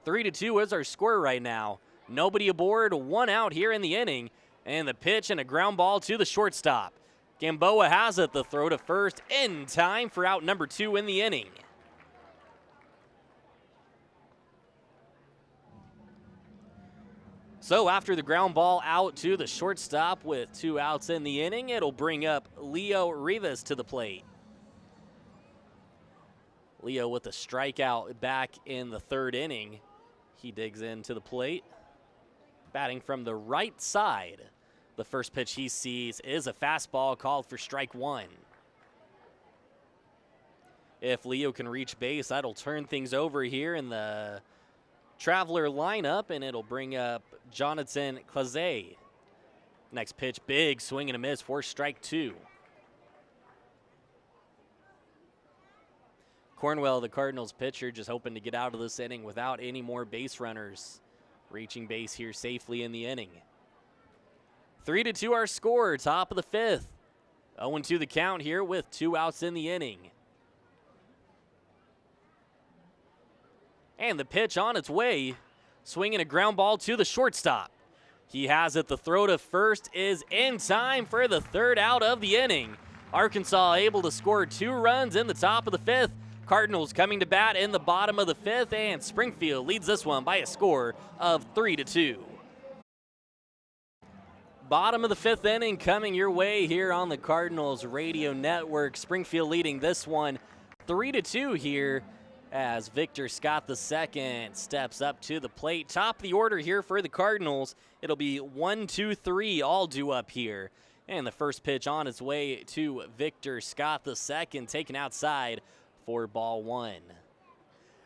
3-2 is our score right now. Nobody aboard, 1 out here in the inning, and the pitch and a ground ball to the shortstop. Gamboa has it, the throw to first in time for out number 2 in the inning. So after the ground ball out to the shortstop with 2 outs in the inning, it'll bring up Leo Rivas to the plate. Leo with a strikeout back in the 3rd inning. He digs into the plate. Batting from the right side. The first pitch he sees is a fastball called for strike 1. If Leo can reach base, that'll turn things over here in the Traveler lineup, and it'll bring up Jonathan Claze. Next pitch, big swing and a miss for strike 2. Cornwell, the Cardinals pitcher, just hoping to get out of this inning without any more base runners. Reaching base here safely in the inning. 3-2 our score, top of the 5th. 0-2 the count here with 2 outs in the inning. And the pitch on its way, swinging a ground ball to the shortstop. He has it, the throw to first is in time for the 3rd out of the inning. Arkansas able to score 2 runs in the top of the 5th. Cardinals coming to bat in the bottom of the 5th, and Springfield leads this one by a score of 3-2. Bottom of the 5th inning coming your way here on the Cardinals Radio Network. Springfield leading this one 3-2 here as Victor Scott II steps up to the plate. Top of the order here for the Cardinals. It'll be 1, 2, 3 all due up here. And the first pitch on its way to Victor Scott II, taken outside for ball 1.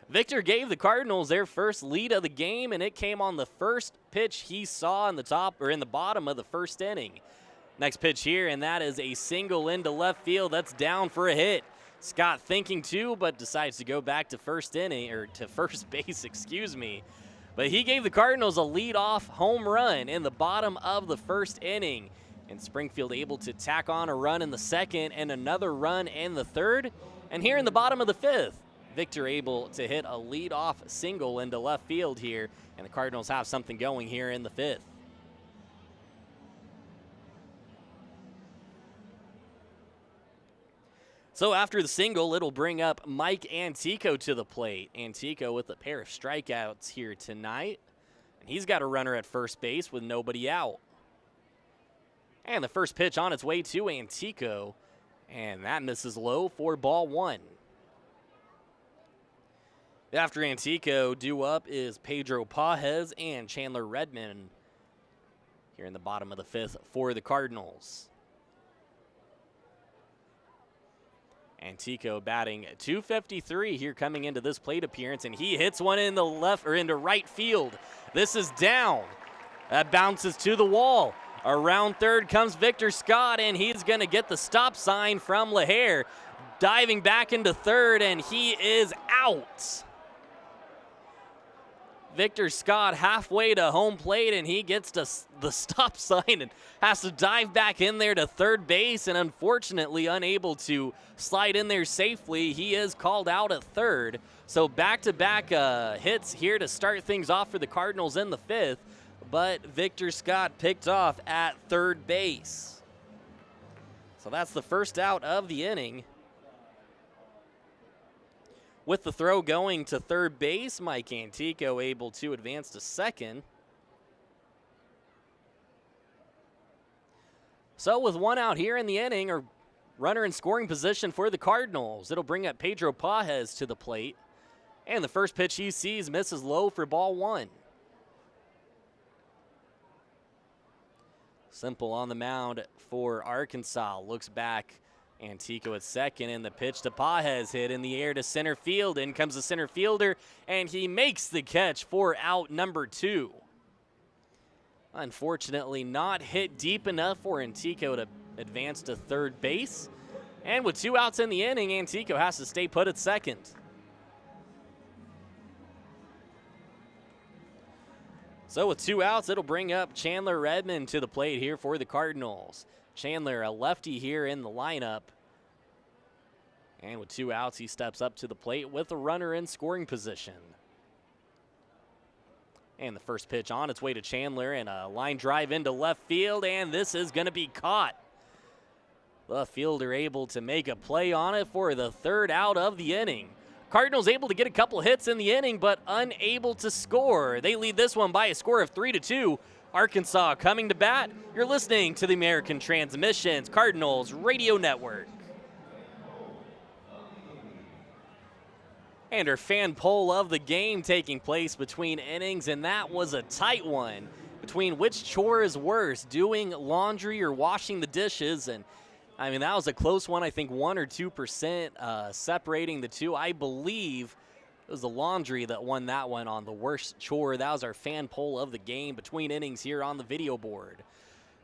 Victor gave the Cardinals their first lead of the game, and it came on the first pitch he saw in the bottom of the 1st inning. Next pitch here, and that is a single into left field. That's down for a hit. Scott thinking too, but decides to go back to first base, But he gave the Cardinals a leadoff home run in the bottom of the first inning. And Springfield able to tack on a run in the second and another run in the third. And here in the bottom of the fifth, Victor able to hit a leadoff single into left field here. And the Cardinals have something going here in the fifth. So after the single, it'll bring up Mike Antico to the plate. Antico with a pair of strikeouts here tonight. And he's got a runner at first base with nobody out. And the first pitch on its way to Antico. And that misses low for ball one. After Antico, due up is Pedro Pajes and Chandler Redmond here in the bottom of the fifth for the Cardinals. Antico batting .253 here coming into this plate appearance, and he hits one in the left or into right field. This is down. That bounces to the wall. Around third comes Victor Scott, and he's going to get the stop sign from LaHare. Diving back into third, and he is out. Victor Scott halfway to home plate, and he gets to the stop sign and has to dive back in there to third base, and unfortunately unable to slide in there safely. He is called out at third. So back-to-back hits here to start things off for the Cardinals in the fifth, but Victor Scott picked off at third base. So that's the first out of the inning. With the throw going to third base, Mike Antico able to advance to second. So with one out here in the inning, or runner in scoring position for the Cardinals, it'll bring up Pedro Pajes to the plate. And the first pitch he sees misses low for ball one. Simple on the mound for Arkansas. Looks back. Antico at second, and the pitch to Pajes hit in the air to center field. In comes the center fielder, and he makes the catch for out number two. Unfortunately, not hit deep enough for Antico to advance to third base. And with two outs in the inning, Antico has to stay put at second. So with two outs, it'll bring up Chandler Redmond to the plate here for the Cardinals. Chandler, a lefty here in the lineup. And with two outs, he steps up to the plate with a runner in scoring position. And the first pitch on its way to Chandler, and a line drive into left field, and this is going to be caught. The fielder able to make a play on it for the third out of the inning. Cardinals able to get a couple hits in the inning, but unable to score. They lead this one by a score of 3-2. Arkansas coming to bat. You're listening to the American Transmissions Cardinals Radio Network. And our fan poll of the game taking place between innings, and that was a tight one between which chore is worse, doing laundry or washing the dishes. And I mean, that was a close one. I think 1 or 2% separating the two. I believe it was the laundry that won that one on the worst chore. That was our fan poll of the game between innings here on the video board.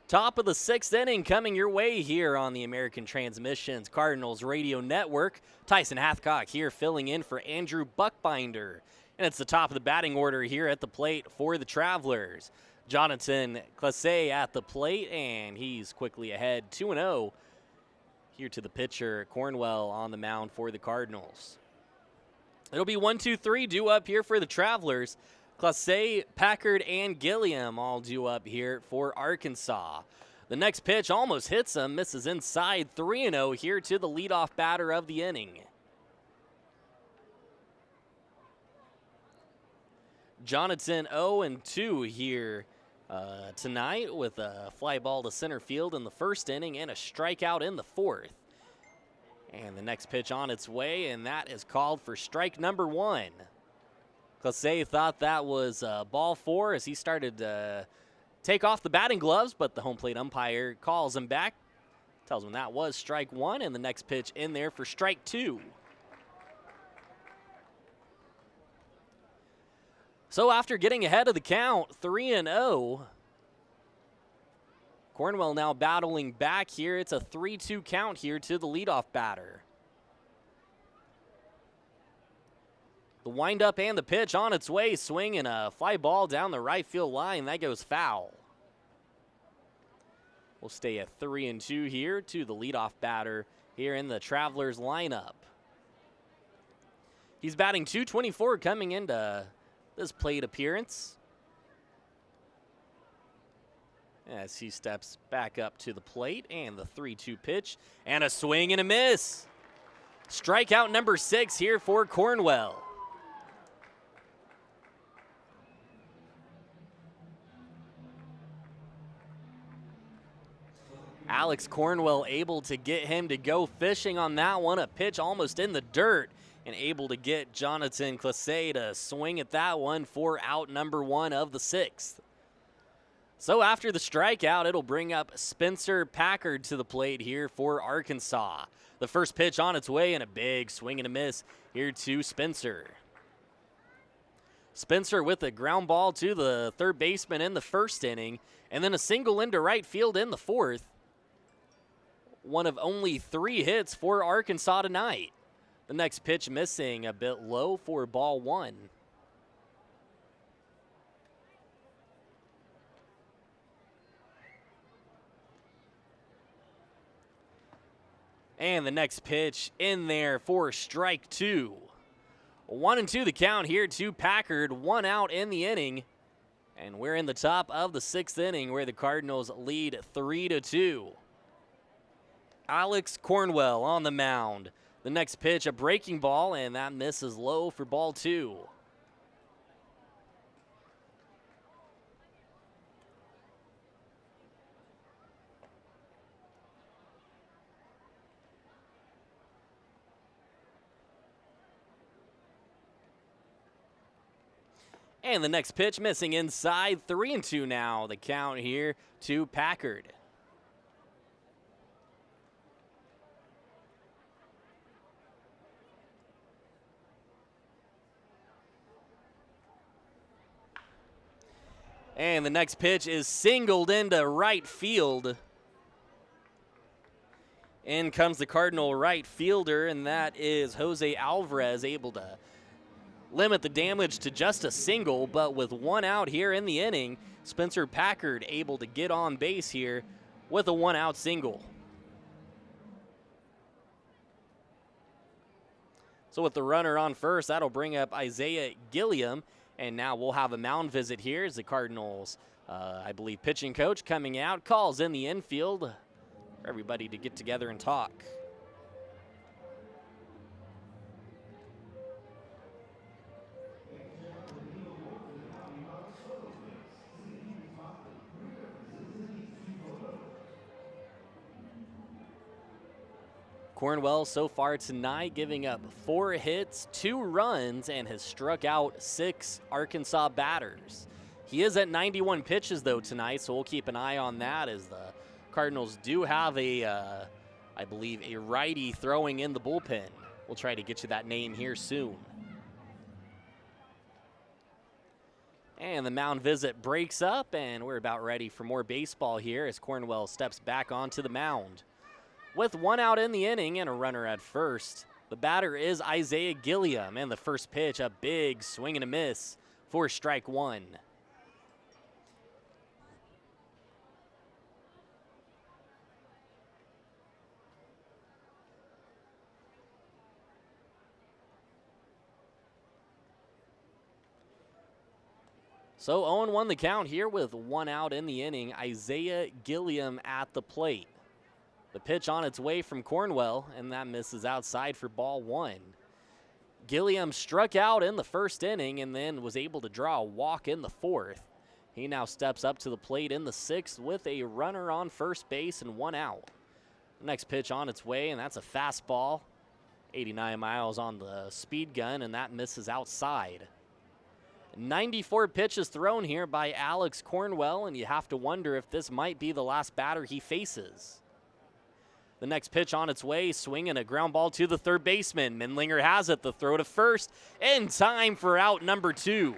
Top of the sixth inning coming your way here on the American Transmissions Cardinals Radio Network. Tyson Hathcock here filling in for Andrew Buckbinder. And it's the top of the batting order here at the plate for the Travelers. Jonathan Classe at the plate, and he's quickly ahead 2-0 here to the pitcher, Cornwell, on the mound for the Cardinals. It'll be 1-2-3 due up here for the Travelers. Classe, Packard, and Gilliam all due up here for Arkansas. The next pitch almost hits him, misses inside. 3-0 here to the leadoff batter of the inning. Jonathan 0-2 here tonight with a fly ball to center field in the first inning and a strikeout in the fourth. And the next pitch on its way, and that is called for strike number one. Classe thought that was ball four as he started to take off the batting gloves, but the home plate umpire calls him back, tells him that was strike one, and the next pitch in there for strike two. So after getting ahead of the count, 3-0, Cornwell now battling back here. It's a 3-2 count here to the leadoff batter. The windup and the pitch on its way, swinging a fly ball down the right field line. That goes foul. We'll stay at 3-2 here to the leadoff batter here in the Travelers lineup. He's batting .224 coming into this plate appearance, as he steps back up to the plate, and the 3-2 pitch, and a swing and a miss. Strikeout number 6 here for Cornwell. Alex Cornwell able to get him to go fishing on that one. A pitch almost in the dirt, and able to get Jonathan Classe to swing at that one for out number 1 of the 6th. So after the strikeout, it'll bring up Spencer Packard to the plate here for Arkansas. The first pitch on its way, and a big swing and a miss here to Spencer. Spencer with a ground ball to the third baseman in the first inning, and then a single into right field in the 4th. One of only 3 hits for Arkansas tonight. The next pitch missing a bit low for ball 1. And the next pitch in there for strike 2. 1-2 the count here to Packard. 1 out in the inning. And we're in the top of the 6th inning, where the Cardinals lead 3-2. Alex Cornwell on the mound. The next pitch, a breaking ball, and that misses low for ball 2. And the next pitch missing inside. 3-2 now, the count here to Packard. And the next pitch is singled into right field. In comes the Cardinal right fielder, and that is Jose Alvarez, able to limit the damage to just a single, but with 1 out here in the inning, Spencer Packard able to get on base here with a 1-out single. So with the runner on first, that'll bring up Isaiah Gilliam. And now we'll have a mound visit here as the Cardinals, I believe, pitching coach coming out, calls in the infield for everybody to get together and talk. Cornwell so far tonight giving up 4 hits, 2 runs, and has struck out 6 Arkansas batters. He is at 91 pitches, though, tonight, so we'll keep an eye on that, as the Cardinals do have I believe, a righty throwing in the bullpen. We'll try to get you that name here soon. And the mound visit breaks up, and we're about ready for more baseball here as Cornwell steps back onto the mound. With 1 out in the inning and a runner at first, the batter is Isaiah Gilliam, and the first pitch, a big swing and a miss for strike 1. So 0-1 the count here with 1 out in the inning. Isaiah Gilliam at the plate. The pitch on its way from Cornwell, and that misses outside for ball 1. Gilliam struck out in the first inning and then was able to draw a walk in the 4th. He now steps up to the plate in the 6th with a runner on first base and 1 out. Next pitch on its way, and that's a fastball. 89 miles on the speed gun, and that misses outside. 94 pitches thrown here by Alex Cornwell, and you have to wonder if this might be the last batter he faces. The next pitch on its way, swinging a ground ball to the third baseman. Mindlinger has it, the throw to first, in time for out number 2.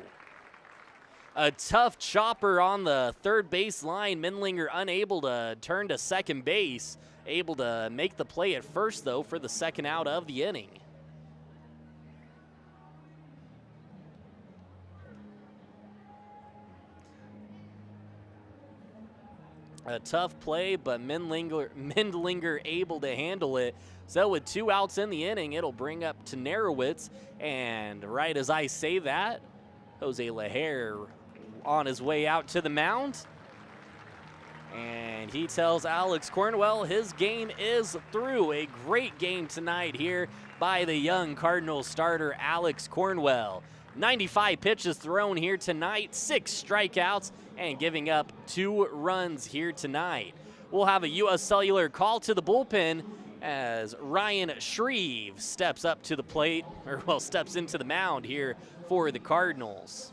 A tough chopper on the third base line. Mindlinger unable to turn to second base. Able to make the play at first, though, for the second out of the inning. A tough play, but Mendlinger able to handle it. So with 2 outs in the inning, it'll bring up to Narowitz. And right as I say that, Jose Lajer on his way out to the mound. And he tells Alex Cornwell his game is through. A great game tonight here by the young Cardinals starter, Alex Cornwell. 95 pitches thrown here tonight, 6 strikeouts, and giving up 2 runs here tonight. We'll have a U.S. Cellular call to the bullpen as Ryan Shreve steps up to the plate, steps into the mound here for the Cardinals.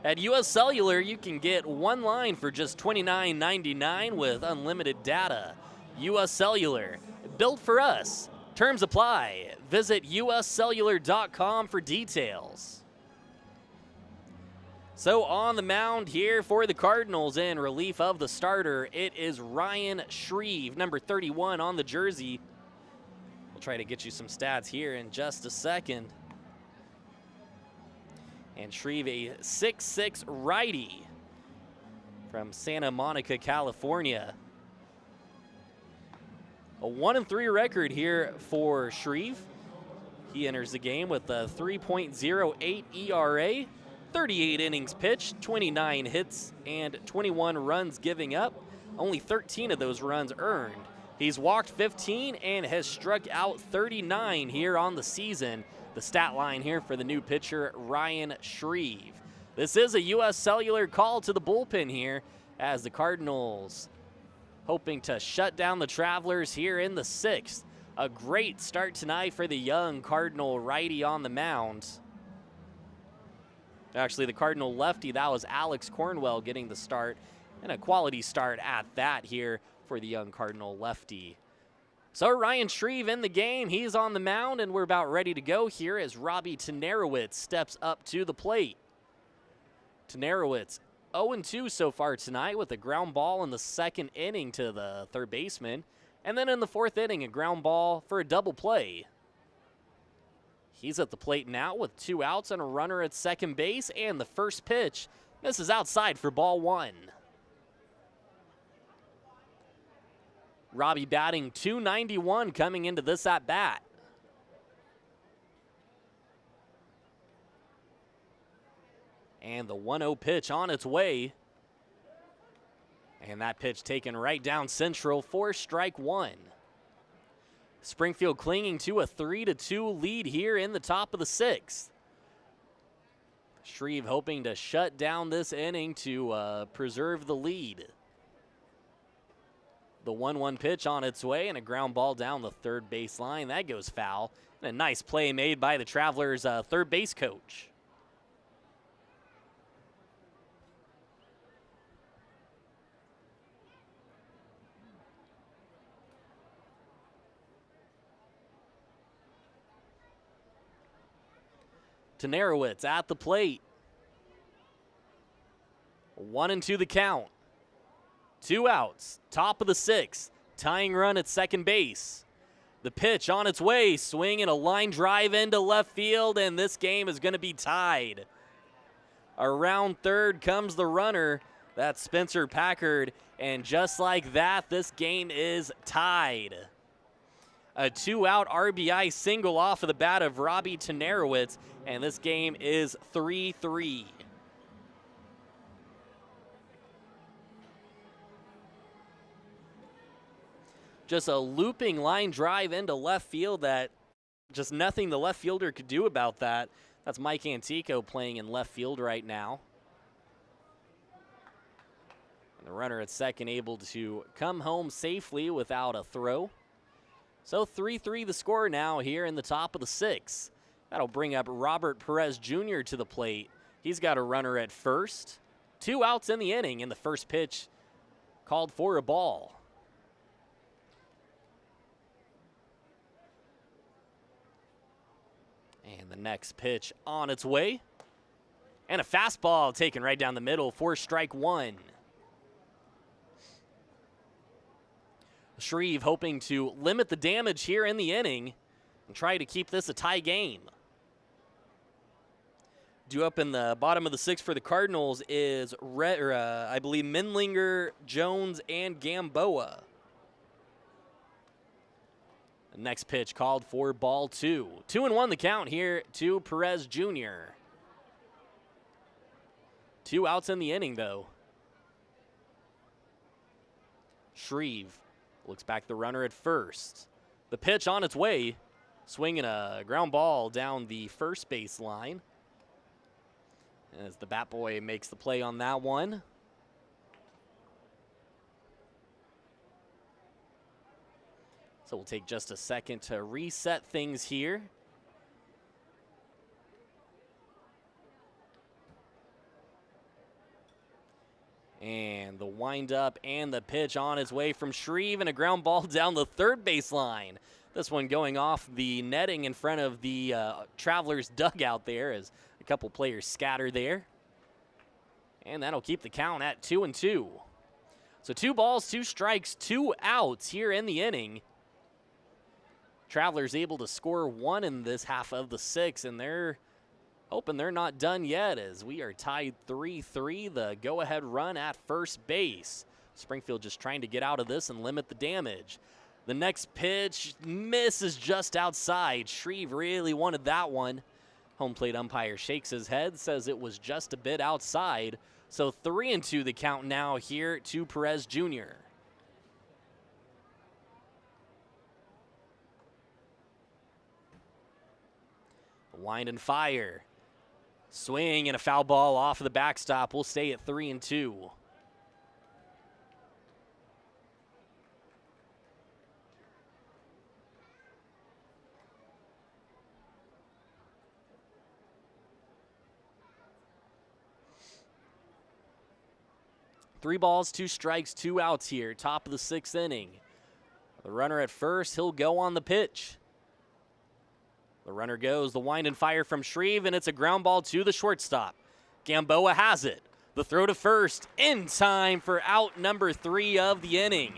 At U.S. Cellular, you can get 1 line for just $29.99 with unlimited data. U.S. Cellular, built for us. Terms apply. Visit uscellular.com for details. So on the mound here for the Cardinals in relief of the starter, it is Ryan Shreve, number 31 on the jersey. We'll try to get you some stats here in just a second. And Shreve, a 6'6" righty from Santa Monica, California. A 1-3 record here for Shreve. He enters the game with a 3.08 ERA, 38 innings pitched, 29 hits, and 21 runs giving up. Only 13 of those runs earned. He's walked 15 and has struck out 39 here on the season. The stat line here for the new pitcher, Ryan Shreve. This is a U.S. Cellular call to the bullpen here as the Cardinals hoping to shut down the Travelers here in the 6th. A great start tonight for the young Cardinal righty on the mound. Actually, the Cardinal lefty, that was Alex Cornwell getting the start, and a quality start at that here for the young Cardinal lefty. So Ryan Shreve in the game. He's on the mound, and we're about ready to go here as Robbie Tanarowitz steps up to the plate. Tanarowitz 0-2 so far tonight with a ground ball in the 2nd inning to the 3rd baseman. And then in the 4th inning, a ground ball for a double play. He's at the plate now with 2 outs and a runner at 2nd base, and the first pitch misses outside for ball 1. Robbie batting .291 coming into this at-bat. And the 1-0 pitch on its way. And that pitch taken right down central for strike 1. Springfield clinging to a 3-2 lead here in the top of the 6th. Shreve hoping to shut down this inning to preserve the lead. The 1-1 pitch on its way and a ground ball down the 3rd baseline. That goes foul. And a nice play made by the Travelers' 3rd base coach. Tanarowitz at the plate. 1-2 the count. 2 outs, top of the 6th, tying run at 2nd base. The pitch on its way, swing and a line drive into left field, and this game is going to be tied. Around 3rd comes the runner, that's Spencer Packard, and just like that, this game is tied. A 2-out RBI single off of the bat of Robbie Tanarowitz, and this game is 3-3. Just a looping line drive into left field that just nothing the left fielder could do about that. That's Mike Antico playing in left field right now. And the runner at 2nd able to come home safely without a throw. So 3-3 the score now here in the top of the 6th. That'll bring up Robert Perez Jr. to the plate. He's got a runner at 1st. 2 outs in the inning, and the first pitch called for a ball. And the next pitch on its way. And a fastball taken right down the middle for strike 1. Shreve hoping to limit the damage here in the inning and try to keep this a tie game. Due up in the bottom of the 6th for the Cardinals is, I believe, Menlinger, Jones, and Gamboa. The next pitch called for ball 2. 2-1 the count here to Perez Jr. 2 outs in the inning, though. Shreve looks back the runner at first. The pitch on its way, swinging a ground ball down the first base line. As the bat boy makes the play on that one. So we'll take just a second to reset things here. And the windup and the pitch on its way from Shreve, and a ground ball down the third base line. This one going off the netting in front of the Travelers dugout there as a couple players scatter there. And that'll keep the count at 2-2. So 2 balls, 2 strikes, 2 outs here in the inning. Travelers able to score 1 in this half of the 6th, and they're hoping they're not done yet as we are tied 3-3. The go-ahead run at first base. Springfield just trying to get out of this and limit the damage. The next pitch misses just outside. Shreve really wanted that one. Home plate umpire shakes his head, says it was just a bit outside. So 3-2 the count now here to Perez Jr. Wind and fire. Swing and a foul ball off of the backstop. We'll stay at 3-2. Three balls, 2 strikes, 2 outs here. Top of the 6th inning. The runner at first, he'll go on the pitch. The runner goes, the wind and fire from Shreve, and it's a ground ball to the shortstop. Gamboa has it. The throw to first in time for out number 3 of the inning.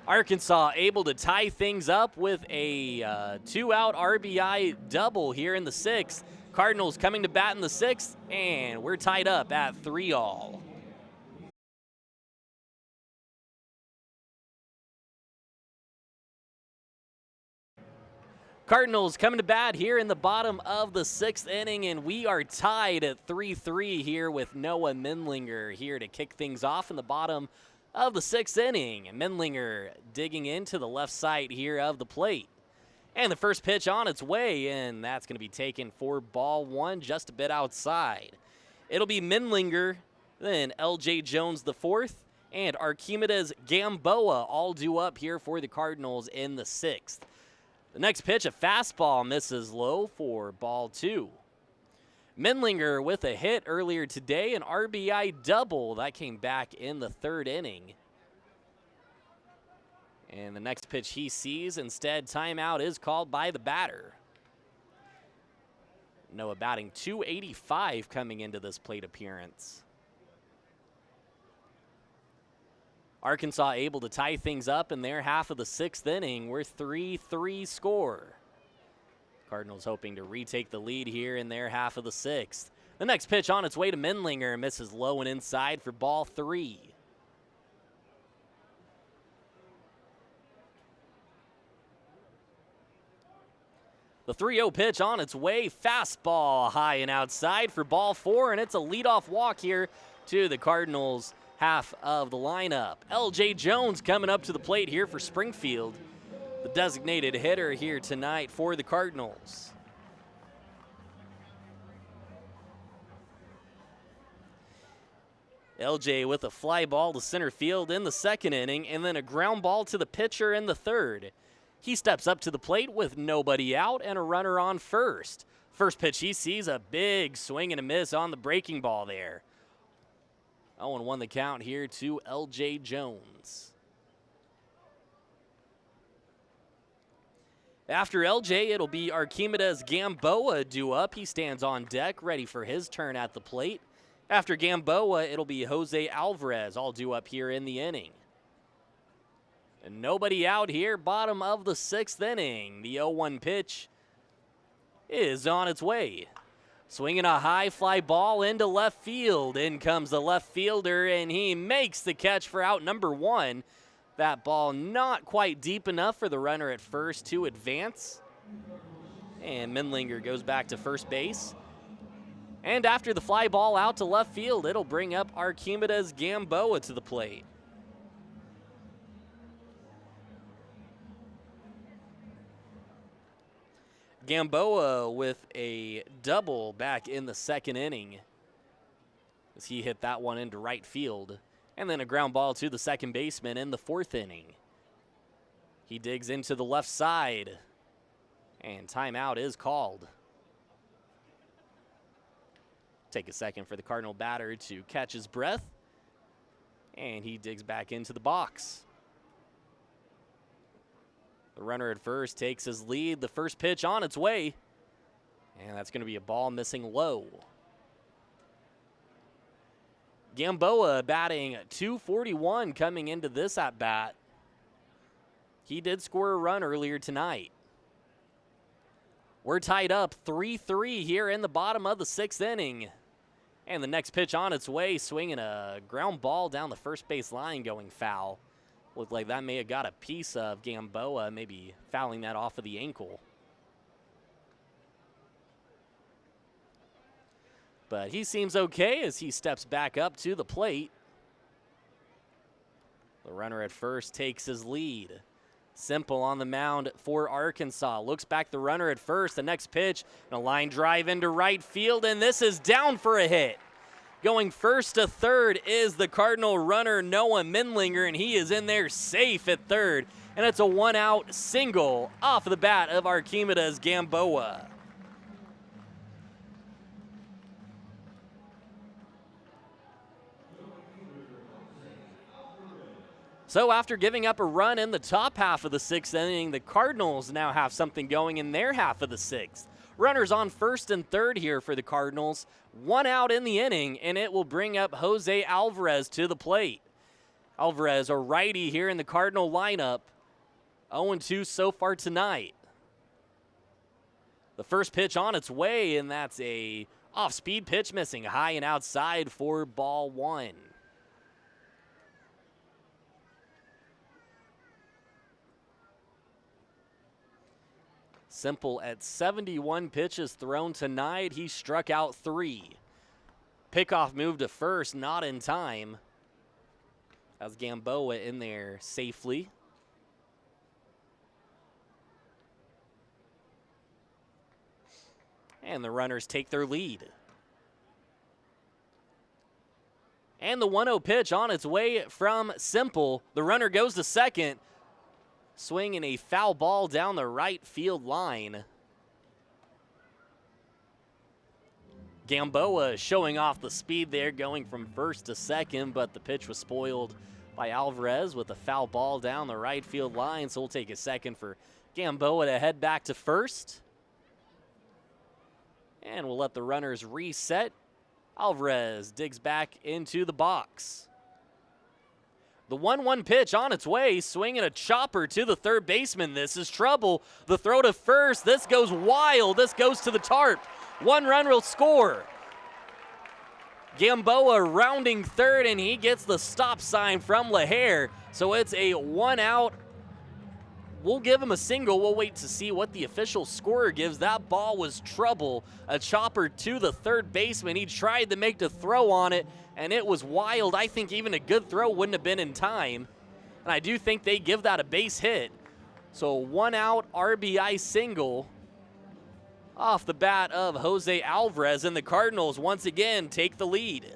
Arkansas able to tie things up with a 2-out RBI double here in the 6th. Cardinals coming to bat in the 6th, and we're tied up at 3-all. Cardinals coming to bat here in the bottom of the 6th inning, and we are tied at 3-3 here with Noah Menlinger here to kick things off in the bottom of the 6th inning. Menlinger digging into the left side here of the plate. And the first pitch on its way, and that's going to be taken for ball 1, just a bit outside. It'll be Menlinger, then L.J. Jones the 4th, and Archimedes Gamboa all due up here for the Cardinals in the 6th. The next pitch, a fastball, misses low for ball 2. Menlinger with a hit earlier today, an RBI double. That came back in the 3rd inning. And the next pitch he sees, instead, timeout is called by the batter. Noah batting .285 coming into this plate appearance. Arkansas able to tie things up in their half of the 6th inning. We're 3-3 score. Cardinals hoping to retake the lead here in their half of the 6th. The next pitch on its way to Menlinger, misses low and inside for ball 3. The 3-0 pitch on its way, fastball high and outside for ball 4, and it's a leadoff walk here to the Cardinals' half of the lineup. L.J. Jones coming up to the plate here for Springfield, the designated hitter here tonight for the Cardinals. L.J. with a fly ball to center field in the 2nd inning, and then a ground ball to the pitcher in the 3rd. He steps up to the plate with nobody out and a runner on first. First pitch he sees, a big swing and a miss on the breaking ball there. 0-1 the count here to L.J. Jones. After L.J., it'll be Archimedes Gamboa due up. He stands on deck, ready for his turn at the plate. After Gamboa, it'll be Jose Alvarez, all due up here in the inning. And nobody out here, bottom of the 6th inning. The 0-1 pitch is on its way. Swinging a high fly ball into left field. In comes the left fielder, and he makes the catch for out number 1. That ball not quite deep enough for the runner at first to advance. And Mindlinger goes back to first base. And after the fly ball out to left field, it'll bring up Archimedes Gamboa to the plate. Gamboa with a double back in the second inning as he hit that one into right field. And then a ground ball to the second baseman in the fourth inning. He digs into the left side, and timeout is called. Take a second for the Cardinal batter to catch his breath, and he digs back into the box. The runner at first takes his lead. The first pitch on its way, and that's going to be a ball missing low. Gamboa batting .241 coming into this at-bat. He did score a run earlier tonight. We're tied up 3-3 here in the bottom of the 6th inning. And the next pitch on its way, swinging a ground ball down the first base line going foul. Looked like that may have got a piece of Gamboa, maybe fouling that off of the ankle. But he seems okay as he steps back up to the plate. The runner at first takes his lead. Simple on the mound for Arkansas. Looks back the runner at first. The next pitch, and a line drive into right field, and this is down for a hit. Going first to third is the Cardinal runner, Noah Mindlinger, and he is in there safe at third. And it's a one-out single off the bat of Archimedes Gamboa. So after giving up a run in the top half of the 6th inning, the Cardinals now have something going in their half of the 6th. Runners on first and third here for the Cardinals. One out in the inning, and it will bring up Jose Alvarez to the plate. Alvarez, a righty here in the Cardinal lineup. 0-2 so far tonight. The first pitch on its way, and that's a off-speed pitch missing high and outside for ball 1. Simple at 71 pitches thrown tonight. He struck out 3. Pickoff move to first, not in time. That's Gamboa in there safely. And the runners take their lead. And the 1-0 pitch on its way from Simple. The runner goes to second. Swinging a foul ball down the right field line. Gamboa showing off the speed there, going from first to second, but the pitch was spoiled by Alvarez with a foul ball down the right field line. So we'll take a second for Gamboa to head back to first. And we'll let the runners reset. Alvarez digs back into the box. The 1-1 pitch on its way, swinging a chopper to the third baseman. This is trouble. The throw to first. This goes wild. This goes to the tarp. 1 run will score. Gamboa rounding third, and he gets the stop sign from LaHare. So it's a 1 out. We'll give him a single. We'll wait to see what the official scorer gives. That ball was trouble. A chopper to the third baseman. He tried to make the throw on it, and it was wild. I think even a good throw wouldn't have been in time. And I do think they give that a base hit. So 1 out RBI single off the bat of Jose Alvarez, and the Cardinals once again take the lead.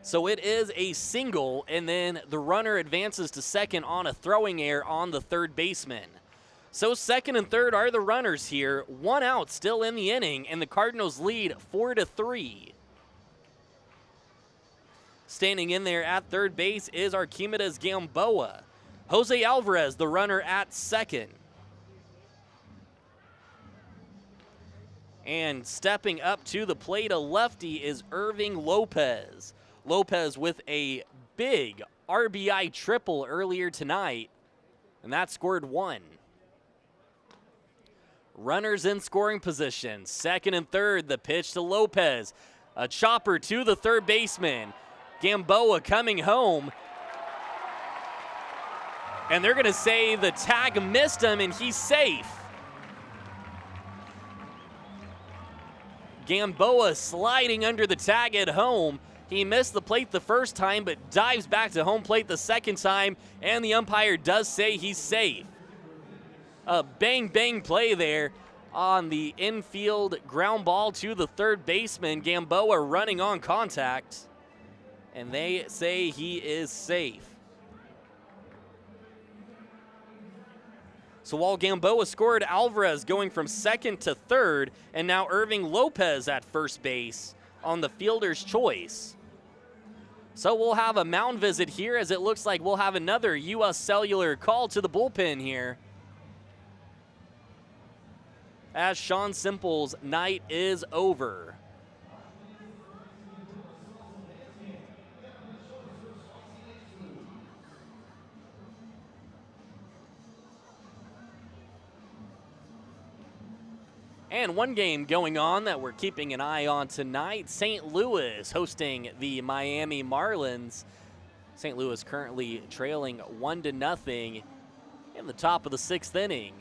So it is a single, and then the runner advances to second on a throwing error on the third baseman. So second and third are the runners here. 1 out still in the inning, and the Cardinals lead 4-3. Standing in there at third base is Archimedes Gamboa. Jose Alvarez, the runner at second. And stepping up to the plate, a lefty, is Irving Lopez. Lopez with a big RBI triple earlier tonight, and that scored 1. Runners in scoring position. Second and third, the pitch to Lopez. A chopper to the third baseman. Gamboa coming home. And they're going to say the tag missed him and he's safe. Gamboa sliding under the tag at home. He missed the plate the first time, but dives back to home plate the second time, and the umpire does say he's safe. A bang-bang play there on the infield ground ball to the third baseman. Gamboa running on contact, and they say he is safe. So while Gamboa scored, Alvarez going from second to third, and now Irving Lopez at first base on the fielder's choice. So we'll have a mound visit here, as it looks like we'll have another U.S. Cellular call to the bullpen here, as Sean Simple's night is over. And one game going on that we're keeping an eye on tonight, St. Louis hosting the Miami Marlins. St. Louis currently trailing 1-0 in the top of the sixth inning.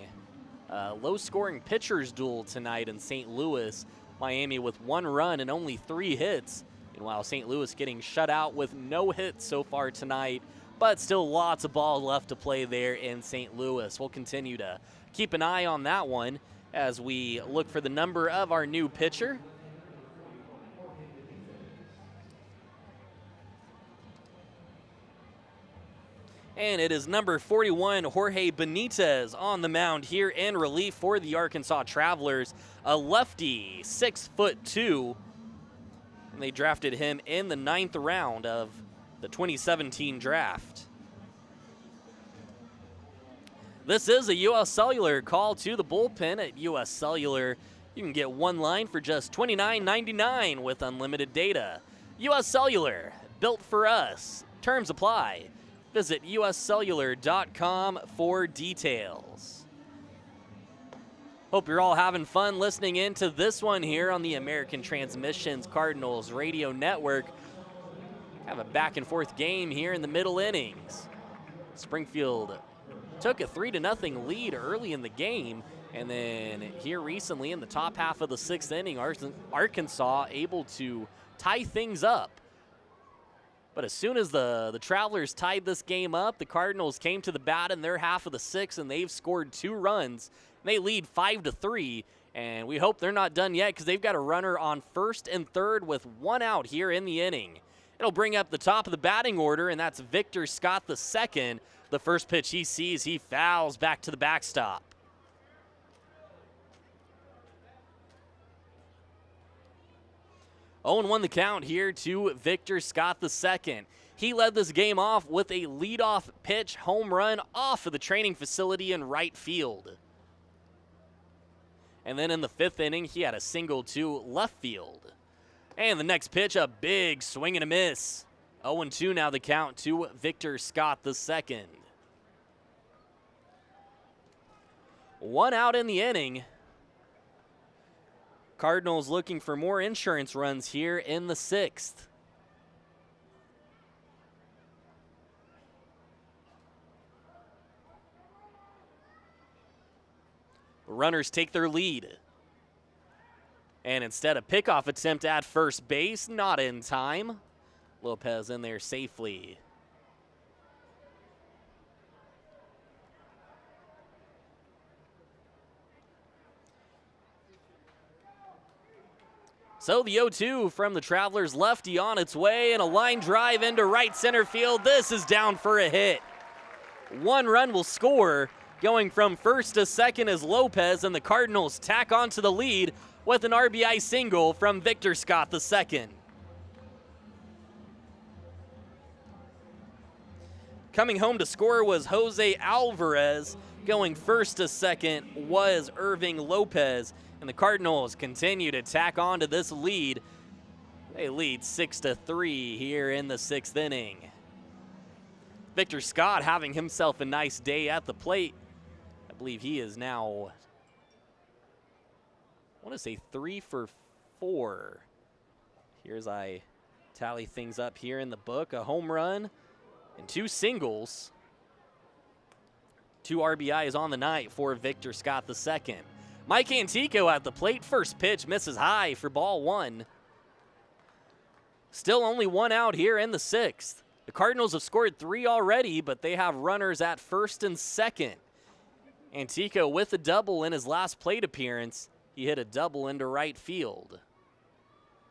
Low-scoring pitchers duel tonight in St. Louis. Miami with 1 run and only 3 hits. Meanwhile, St. Louis getting shut out with no hits so far tonight, but still lots of ball left to play there in St. Louis. We'll continue to keep an eye on that one as we look for the number of our new pitcher. And it is number 41, Jorge Benitez, on the mound here in relief for the Arkansas Travelers. A lefty, 6'2", and they drafted him in the 9th round of the 2017 draft. This is a U.S. Cellular call to the bullpen. At U.S. Cellular, you can get one line for just $29.99 with unlimited data. U.S. Cellular, built for us. Terms apply. Visit uscellular.com for details. Hope you're all having fun listening in to this one here on the American Transmissions Cardinals Radio Network. Have a back and forth game here in the middle innings. Springfield took a 3-0 lead early in the game, and then here recently in the top half of the 6th inning, Arkansas able to tie things up. But as soon as the Travelers tied this game up, the Cardinals came to the bat in their half of the 6th, and they've scored 2 runs. They lead 5-3, and we hope they're not done yet because they've got a runner on first and third with 1 out here in the inning. It'll bring up the top of the batting order, and that's Victor Scott II. The first pitch he sees, he fouls back to the backstop. Oh, 0-1 the count here to Victor Scott II. He led this game off with a leadoff pitch home run off of the training facility in right field. And then in the 5th inning, he had a single to left field. And the next pitch, a big swing and a miss. 0-2 now the count to Victor Scott II. 1 out in the inning. Cardinals looking for more insurance runs here in the 6th. The runners take their lead. And instead, a pickoff attempt at first base, not in time. Lopez in there safely. So the 0-2 from the Travelers, lefty on its way, and a line drive into right center field. This is down for a hit. 1 run will score, going from first to second as Lopez and the Cardinals tack onto the lead with an RBI single from Victor Scott II. Coming home to score was Jose Alvarez. Going first to second was Irving Lopez. And the Cardinals continue to tack on to this lead. They lead 6-3 here in the 6th inning. Victor Scott having himself a nice day at the plate. I believe he is now want to say 3 for 4. Here's I tally things up here in the book. A home run and 2 singles. 2 RBIs on the night for Victor Scott II. Mike Antico at the plate. First pitch misses high for ball 1. Still only 1 out here in the 6th. The Cardinals have scored 3 already, but they have runners at first and second. Antico with a double in his last plate appearance. He hit a double into right field.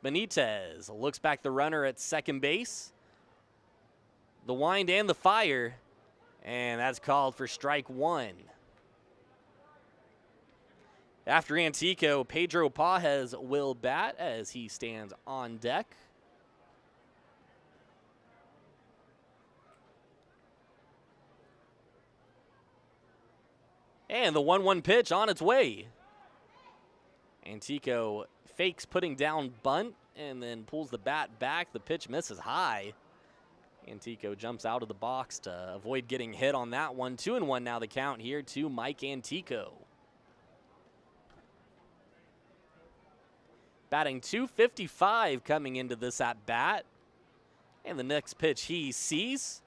Benitez looks back the runner at second base. The wind and the fire, and that's called for strike 1. After Antico, Pedro Pages will bat as he stands on deck. And the 1-1 pitch on its way. Antico fakes putting down bunt and then pulls the bat back. The pitch misses high. Antico jumps out of the box to avoid getting hit on that one. 2-1 now the count here to Mike Antico. Batting .255 coming into this at bat. And the next pitch he sees.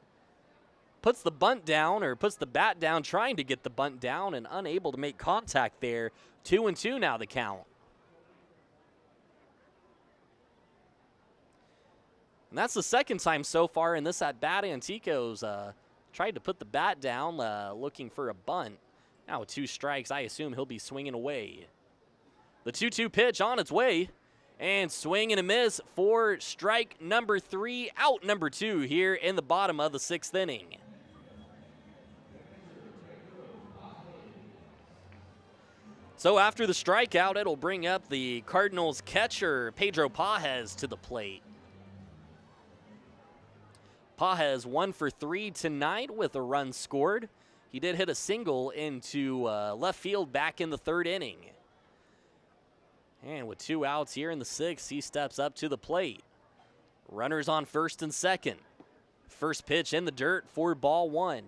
Puts the bunt down, or puts the bat down, trying to get the bunt down and unable to make contact there. 2-2 now the count. And that's the second time so far in this at bat. Antico's tried to put the bat down, looking for a bunt. Now with 2 strikes, I assume he'll be swinging away. The 2-2 pitch on its way. And swing and a miss for strike number 3, out number 2 here in the bottom of the 6th inning. So after the strikeout, it'll bring up the Cardinals catcher, Pedro Pages, to the plate. Pages 1 for 3 tonight with a run scored. He did hit a single into left field back in the 3rd inning. And with 2 outs here in the 6th, he steps up to the plate. Runners on first and second. First pitch in the dirt for ball 1.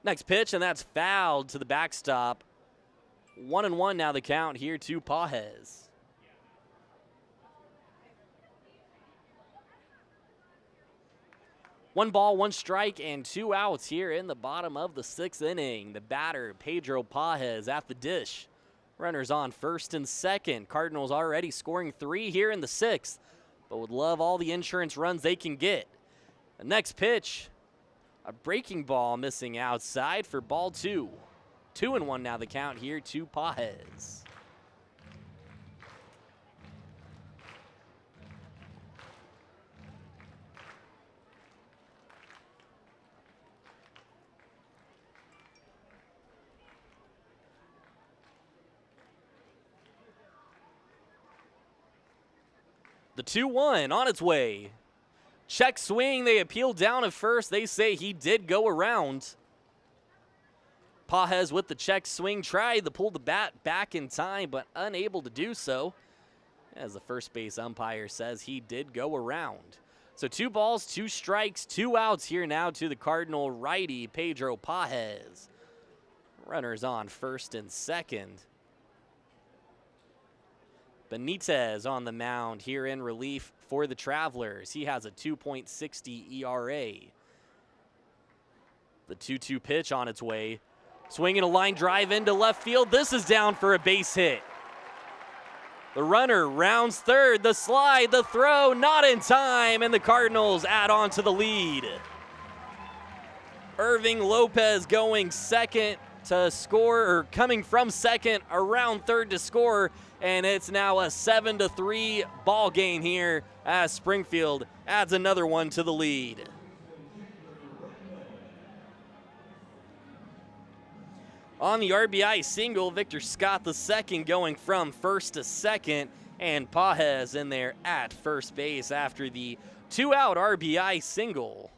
Next pitch, and that's fouled to the backstop. 1-1 now the count here to Pages. One ball, 1 strike, and 2 outs here in the bottom of the 6th inning. The batter, Pedro Pages, at the dish. Runners on first and second. Cardinals already scoring 3 here in the 6th, but would love all the insurance runs they can get. The next pitch, a breaking ball missing outside for ball 2. 2-1 now the count here to Pages. The 2-1 on its way. Check swing. They appeal down at first. They say he did go around. Pages with the check swing tried to pull the bat back in time, but unable to do so. As the first base umpire says, he did go around. So 2 balls, 2 strikes, 2 outs here now to the Cardinal righty, Pedro Pages. Runners on first and second. Benitez on the mound here in relief for the Travelers. He has a 2.60 ERA. The 2-2 pitch on its way. Swinging a line drive into left field. This is down for a base hit. The runner rounds third. The slide, the throw, not in time, and the Cardinals add on to the lead. Irving Lopez going second to score, or coming from second around third to score, and it's now a 7-3 ball game here as Springfield adds another one to the lead. On the RBI single, Victor Scott II going from first to second, and Pages in there at first base after the 2-out RBI single.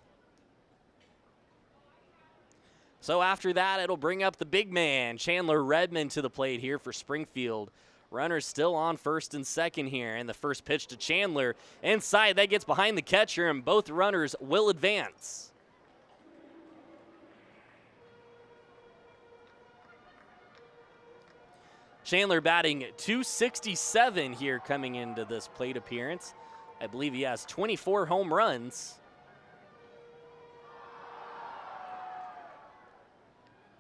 So after that, it'll bring up the big man, Chandler Redmond, to the plate here for Springfield. Runners still on first and second here, and the first pitch to Chandler. Inside, that gets behind the catcher, and both runners will advance. Chandler batting .267 here coming into this plate appearance. I believe he has 24 home runs.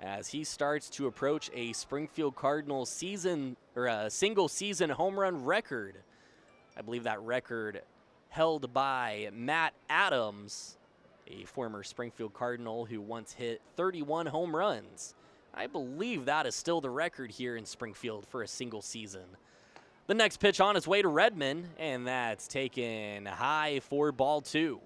As he starts to approach a Springfield Cardinals season, or a single season home run record. I believe that record held by Matt Adams, a former Springfield Cardinal who once hit 31 home runs. I believe that is still the record here in Springfield for a single season. The next pitch on its way to Redmond, and that's taken high for ball 2.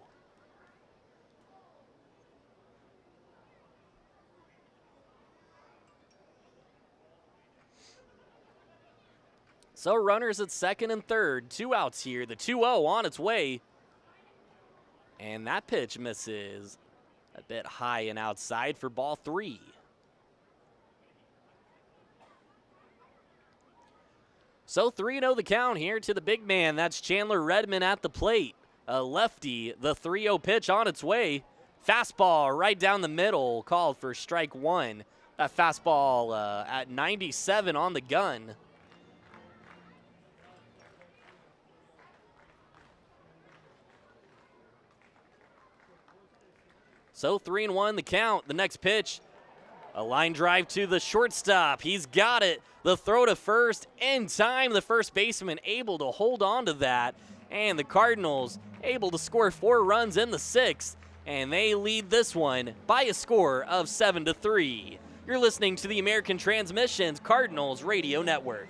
So runners at second and third, 2 outs here. The 2-0 on its way. And that pitch misses a bit high and outside for ball 3. So 3-0 the count here to the big man. That's Chandler Redmond at the plate. A lefty, the 3-0 pitch on its way. Fastball right down the middle, called for strike 1. That fastball at 97 on the gun. So 3-1 the count. The next pitch, a line drive to the shortstop. He's got it. The throw to first in time. The first baseman able to hold on to that. And the Cardinals able to score 4 runs in the 6th. And they lead this one by a score of 7-3. You're listening to the American Transmissions Cardinals Radio Network.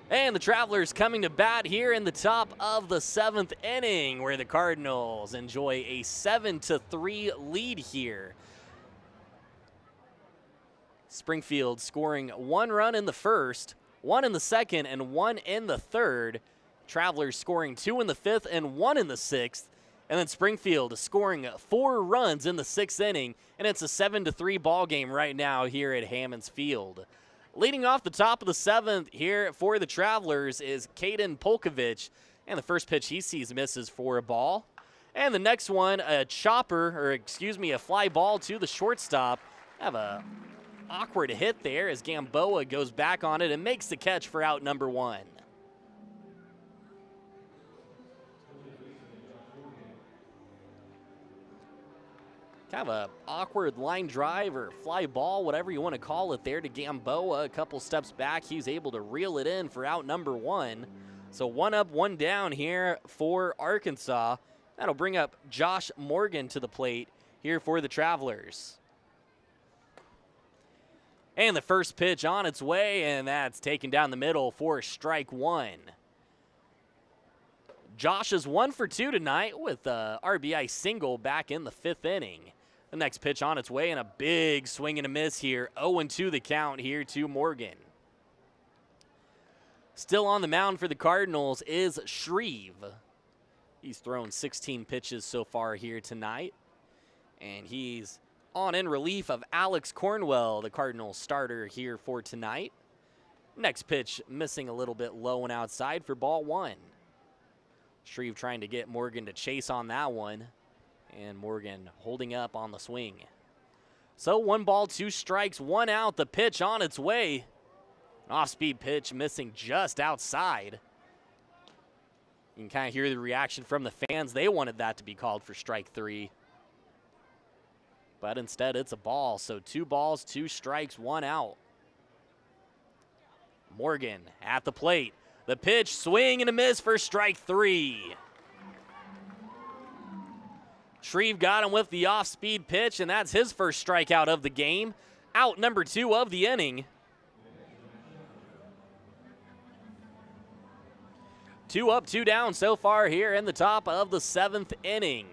And the Travelers coming to bat here in the top of the 7th inning, where the Cardinals enjoy a 7-3 lead here. Springfield scoring 1 run in the first, 1 in the second, and 1 in the third. Travelers scoring 2 in the 5th and 1 in the 6th. And then Springfield scoring 4 runs in the 6th inning, and it's a 7-3 ball game right now here at Hammons Field. Leading off the top of the 7th here for the Travelers is Caden Polkovich, and the first pitch he sees misses for a ball. And the next one, a fly ball to the shortstop. Have a awkward hit there as Gamboa goes back on it and makes the catch for out number 1. Kind of a awkward line drive or fly ball, whatever you want to call it there, to Gamboa. A couple steps back, he's able to reel it in for out number 1. So 1 up, 1 down here for Arkansas. That'll bring up Josh Morgan to the plate here for the Travelers. And the first pitch on its way, and that's taken down the middle for strike 1. Josh is 1 for 2 tonight with a RBI single back in the 5th inning. The next pitch on its way, and a big swing and a miss here. 0-2 the count here to Morgan. Still on the mound for the Cardinals is Shreve. He's thrown 16 pitches so far here tonight. And he's on in relief of Alex Cornwell, the Cardinals starter here for tonight. Next pitch missing a little bit low and outside for ball 1. Shreve trying to get Morgan to chase on that one. And Morgan holding up on the swing. So 1 ball, 2 strikes, 1 out. The pitch on its way. An off-speed pitch missing just outside. You can kind of hear the reaction from the fans. They wanted that to be called for strike 3. But instead it's a ball. So 2 balls, 2 strikes, 1 out. Morgan at the plate. The pitch, swing and a miss for strike 3. Shreve got him with the off-speed pitch, and that's his first strikeout of the game. Out number 2 of the inning. 2 up, 2 down so far here in the top of the 7th inning.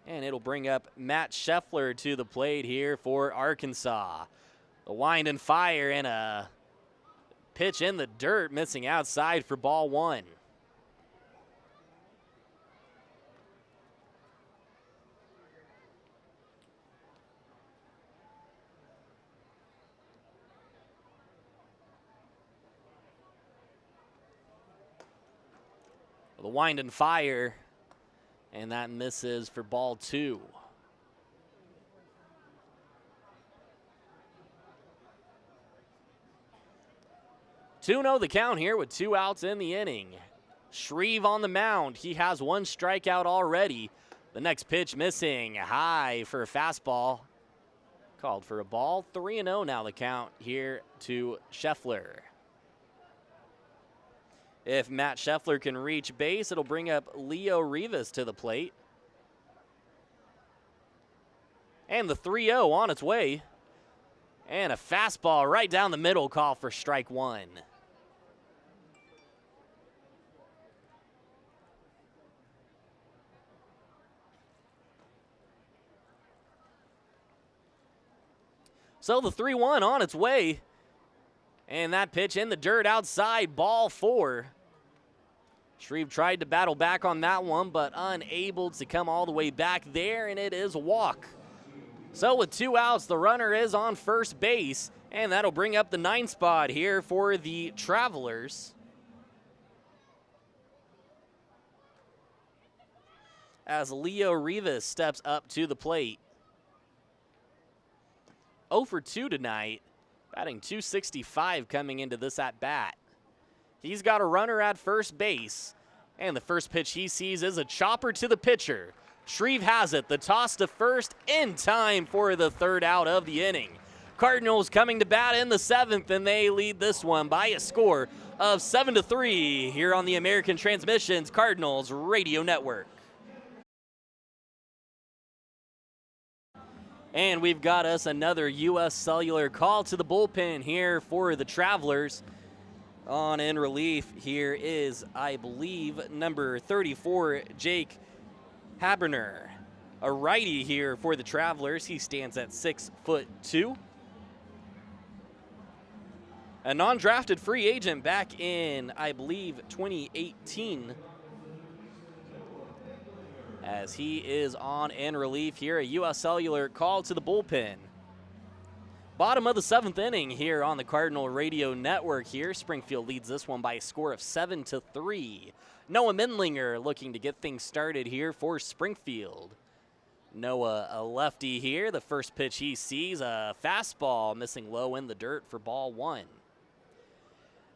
And it'll bring up Matt Scheffler to the plate here for Arkansas. The wind and fire and a pitch in the dirt, missing outside for ball 1. The wind and fire, and that misses for ball 2. The count here with 2 outs in the inning. Shreve on the mound. He has 1 strikeout already. The next pitch missing. High for a fastball. Called for a ball. 3-0 now the count here to Scheffler. If Matt Scheffler can reach base, it'll bring up Leo Rivas to the plate. And the 3-0 on its way. And a fastball right down the middle, call for strike 1. So the 3-1 on its way. And that pitch in the dirt outside, ball 4. Shreve tried to battle back on that one, but unable to come all the way back there, and it is a walk. So with 2 outs, the runner is on first base, and that'll bring up the 9th spot here for the Travelers. As Leo Rivas steps up to the plate. 0 for 2 tonight, batting .265 coming into this at-bat. He's got a runner at first base, and the first pitch he sees is a chopper to the pitcher. Shreve has it, the toss to first in time for the 3rd out of the inning. Cardinals coming to bat in the 7th, and they lead this one by a score of 7-3 here on the American Transmissions Cardinals Radio Network. And we've got us another U.S. Cellular call to the bullpen here for the Travelers. On in relief here is, I believe, number 34, Jake Haberner. A righty here for the Travelers. He stands at 6'2". A non-drafted free agent back in, I believe, 2018. As he is on in relief here, a U.S. Cellular call to the bullpen. Bottom of the 7th inning here on the Cardinal Radio Network here. Springfield leads this one by a score of 7-3. Noah Mindlinger looking to get things started here for Springfield. Noah, a lefty here. The first pitch he sees, a fastball missing low in the dirt for ball 1.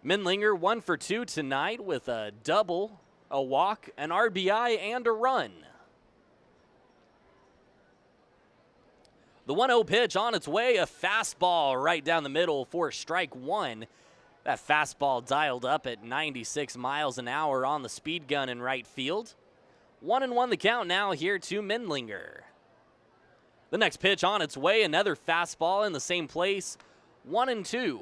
Mindlinger 1 for 2 tonight with a double, a walk, an RBI, and a run. The 1-0 pitch on its way, a fastball right down the middle for strike 1. That fastball dialed up at 96 miles an hour on the speed gun in right field. 1-1 the count now here to Mindlinger. The next pitch on its way, another fastball in the same place, 1-2.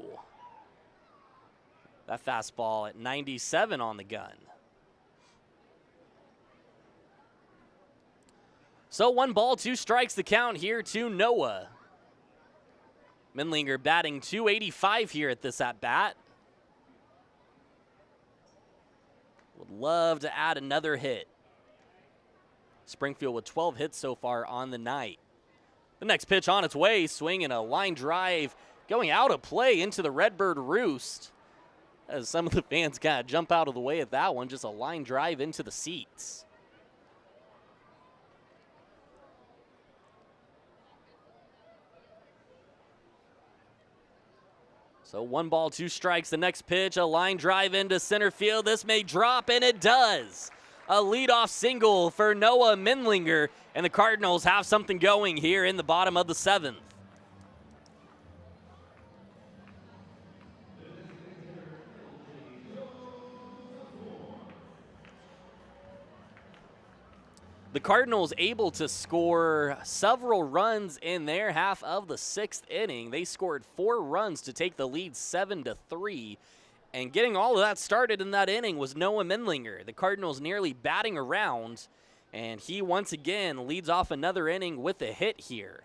That fastball at 97 on the gun. So 1 ball, 2 strikes the count here to Noah. Mindlinger batting .285 here at this at-bat. Would love to add another hit. Springfield with 12 hits so far on the night. The next pitch on its way, swinging a line drive, going out of play into the Redbird Roost. As some of the fans kind of jump out of the way at that one, just a line drive into the seats. So 1 ball, 2 strikes. The next pitch, a line drive into center field. This may drop, and it does. A leadoff single for Noah Mindlinger, and the Cardinals have something going here in the bottom of the 7th. The Cardinals able to score several runs in their half of the 6th inning. They scored 4 runs to take the lead 7-3. And getting all of that started in that inning was Noah Mindlinger. The Cardinals nearly batting around, and he once again leads off another inning with a hit here.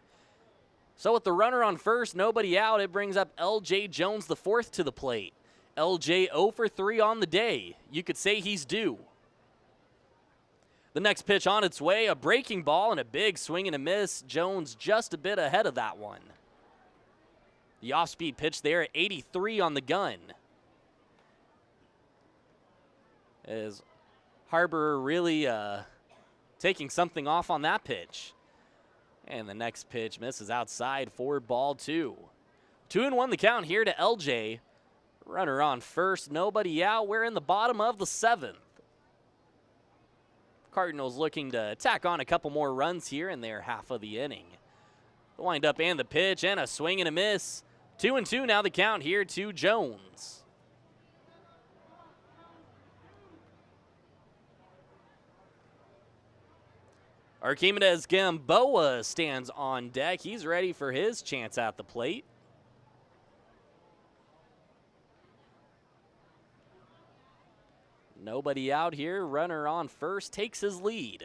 So with the runner on first, nobody out, it brings up L.J. Jones IV to the plate. L.J. 0 for 3 on the day. You could say he's due. The next pitch on its way, a breaking ball and a big swing and a miss. Jones just a bit ahead of that one. The off-speed pitch there at 83 on the gun. As Harbor really taking something off on that pitch. And the next pitch misses outside for ball 2. 2-1 the count here to LJ. Runner on first, nobody out. We're in the bottom of the 7th. Cardinals looking to tack on a couple more runs here in their half of the inning. The windup and the pitch and a swing and a miss. 2-2 now the count here to Jones. Archimedes Gamboa stands on deck. He's ready for his chance at the plate. Nobody out here. Runner on first takes his lead.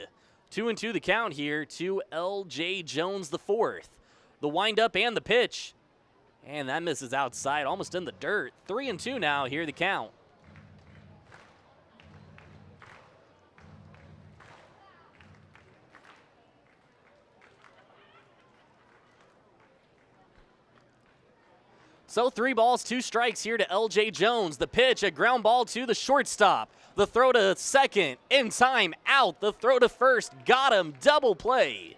2-2 the count here to L.J. Jones the 4th. The windup and the pitch. And that misses outside, almost in the dirt. 3-2 now, here the count. So 3 balls, 2 strikes here to L.J. Jones. The pitch, a ground ball to the shortstop. The throw to second, in time, out. The throw to first, got him, double play.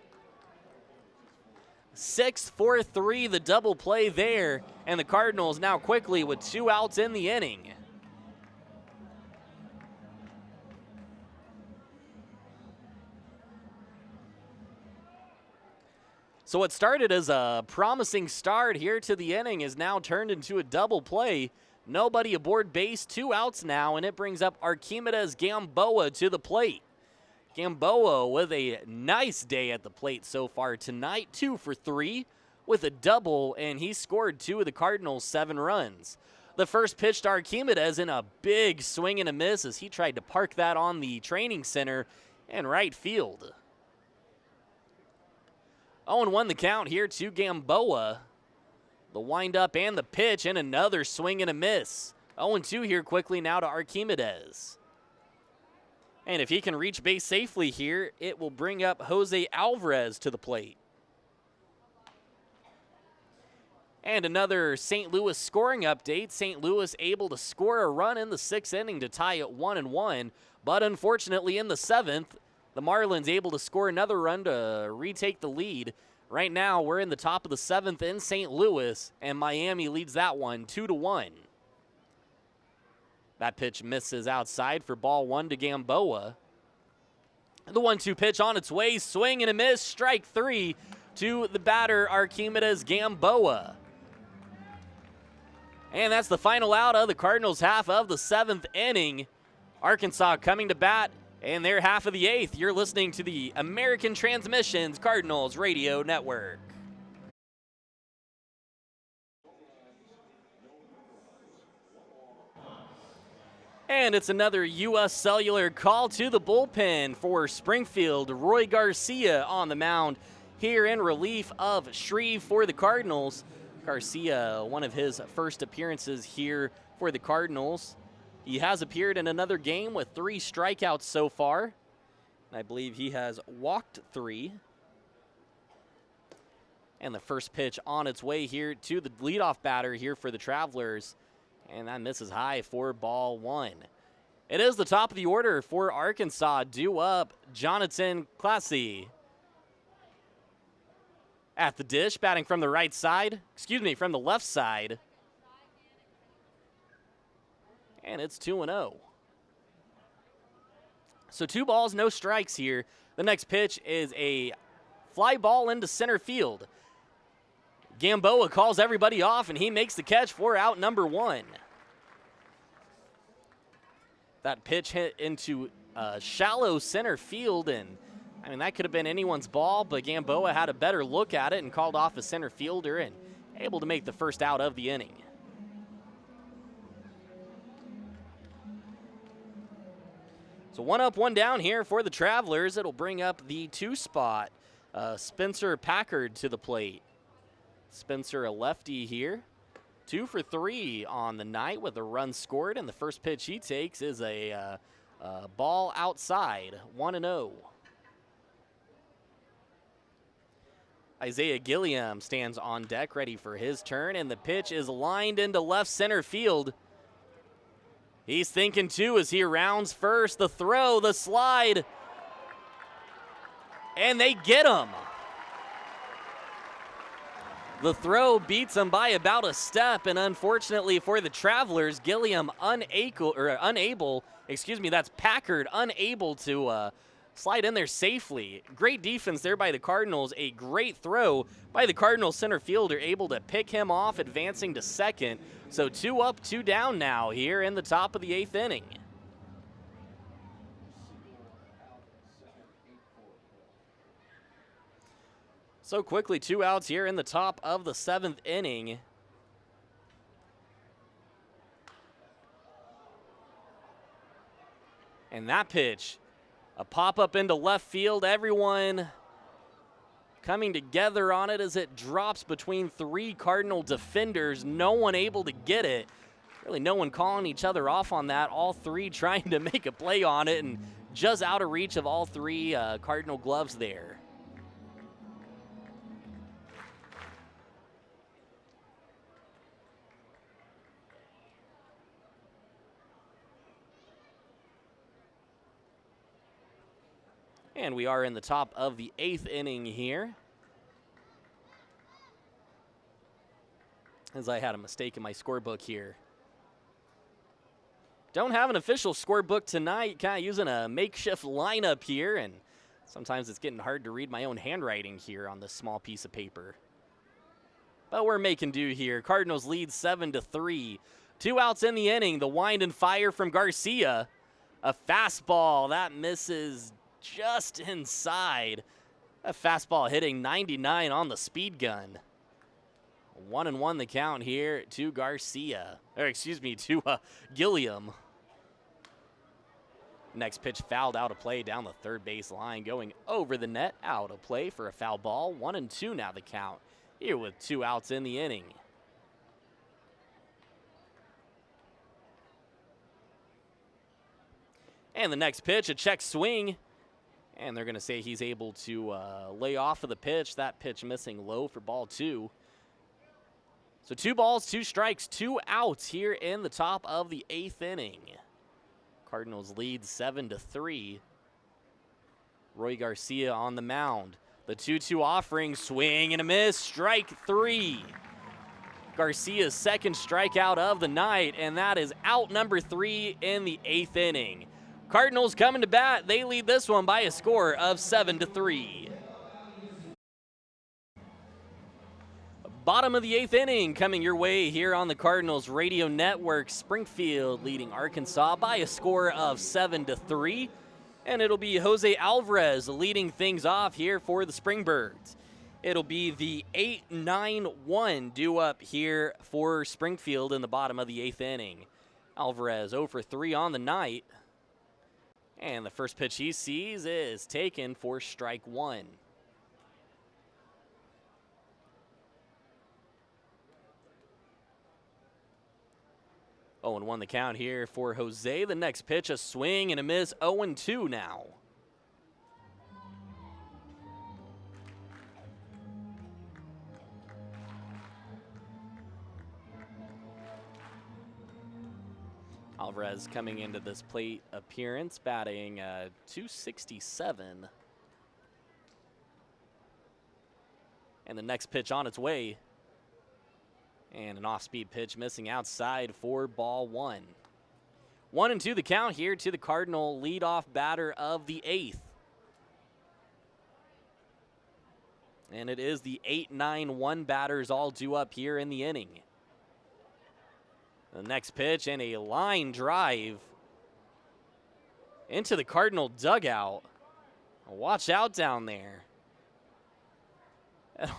6-4-3, the double play there. And the Cardinals now quickly with 2 outs in the inning. So what started as a promising start here to the inning is now turned into a double play. Nobody aboard base, 2 outs now, and it brings up Archimedes Gamboa to the plate. Gamboa with a nice day at the plate so far tonight, 2 for 3 with a double, and he scored 2 of the Cardinals' 7 runs. The first pitch to Archimedes in a big swing and a miss as he tried to park that on the training center and right field. 0-1 the count here to Gamboa. The windup and the pitch and another swing and a miss. 0-2 here quickly now to Archimedes. And if he can reach base safely here, it will bring up Jose Alvarez to the plate. And another St. Louis scoring update. St. Louis able to score a run in the 6th inning to tie it 1-1. But unfortunately in the 7th, the Marlins able to score another run to retake the lead. Right now, we're in the top of the 7th in St. Louis, and Miami leads that one 2-1. That pitch misses outside for ball 1 to Gamboa. The 1-2 pitch on its way, swing and a miss, strike 3 to the batter Archimedes Gamboa. And that's the final out of the Cardinals' half of the 7th inning. Arkansas coming to bat in their half of the 8th. You're listening to the American Transmissions Cardinals Radio Network. And it's another U.S. Cellular call to the bullpen for Springfield. Roy Garcia on the mound here in relief of Shreve for the Cardinals. Garcia, one of his first appearances here for the Cardinals. He has appeared in another game with 3 strikeouts so far. And I believe he has walked 3. And the first pitch on its way here to the leadoff batter here for the Travelers. And that misses high for ball 1. It is the top of the order for Arkansas. Due up, Jonathan Classy. At the dish, batting from the right side. From the left side. And it's 2-0. So 2 balls, no strikes here. The next pitch is a fly ball into center field. Gamboa calls everybody off, and he makes the catch for out number 1. That pitch hit into shallow center field, and I mean, that could have been anyone's ball, but Gamboa had a better look at it and called off a center fielder and able to make the first out of the inning. So 1 up, 1 down here for the Travelers. It'll bring up the 2 spot. Spencer Packard to the plate. Spencer, a lefty here. 2 for 3 on the night with a run scored, and the first pitch he takes is a ball outside, 1-0. Isaiah Gilliam stands on deck ready for his turn, and the pitch is lined into left center field. He's thinking too as he rounds first. The throw, the slide, and they get him. The throw beats him by about a step, and unfortunately for the Travelers, Gilliam that's Packard, unable to slide in there safely. Great defense there by the Cardinals. A great throw by the Cardinals center fielder, able to pick him off, advancing to second. So 2 up, 2 down now here in the top of the 8th inning. So quickly, 2 outs here in the top of the 7th inning. And that pitch, a pop-up into left field. Everyone coming together on it as it drops between 3 Cardinal defenders. No one able to get it. Really no one calling each other off on that. All 3 trying to make a play on it, and just out of reach of all 3 Cardinal gloves there. And we are in the top of the 8th inning here. As I had a mistake in my scorebook here. Don't have an official scorebook tonight. Kind of using a makeshift lineup here, and sometimes it's getting hard to read my own handwriting here on this small piece of paper. But we're making do here. Cardinals lead 7-3. 2 outs in the inning. The wind and fire from Garcia. A fastball that misses just inside. A fastball hitting 99 on the speed gun. 1-1 the count here to Garcia. Or excuse me, to Gilliam. Next pitch fouled out of play down the third base line, going over the net, out of play for a foul ball. 1-2 now the count here with 2 outs in the inning. And the next pitch, a check swing. And they're going to say he's able to lay off of the pitch. That pitch missing low for ball 2. So 2 balls, 2 strikes, 2 outs here in the top of the 8th inning. Cardinals lead 7-3. Roy Garcia on the mound. The 2-2 offering, swing and a miss, strike 3. Garcia's second strikeout of the night, and that is out number 3 in the 8th inning. Cardinals coming to bat. They lead this one by a score of 7-3. Bottom of the 8th inning coming your way here on the Cardinals Radio Network. Springfield leading Arkansas by a score of 7-3. And it'll be Jose Alvarez leading things off here for the Springbirds. It'll be the 8-9-1 due up here for Springfield in the bottom of the 8th inning. Alvarez 0 for 3 on the night. And the first pitch he sees is taken for strike 1. Oh, and 1 the count here for Jose. The next pitch, a swing and a miss. 0-2 now. Alvarez coming into this plate appearance, batting .267. And the next pitch on its way. And an off-speed pitch missing outside for ball 1. 1-2 the count here to the Cardinal leadoff batter of the 8th. And it is the 8-9-1 batters all due up here in the inning. The next pitch and a line drive into the Cardinal dugout. Watch out down there.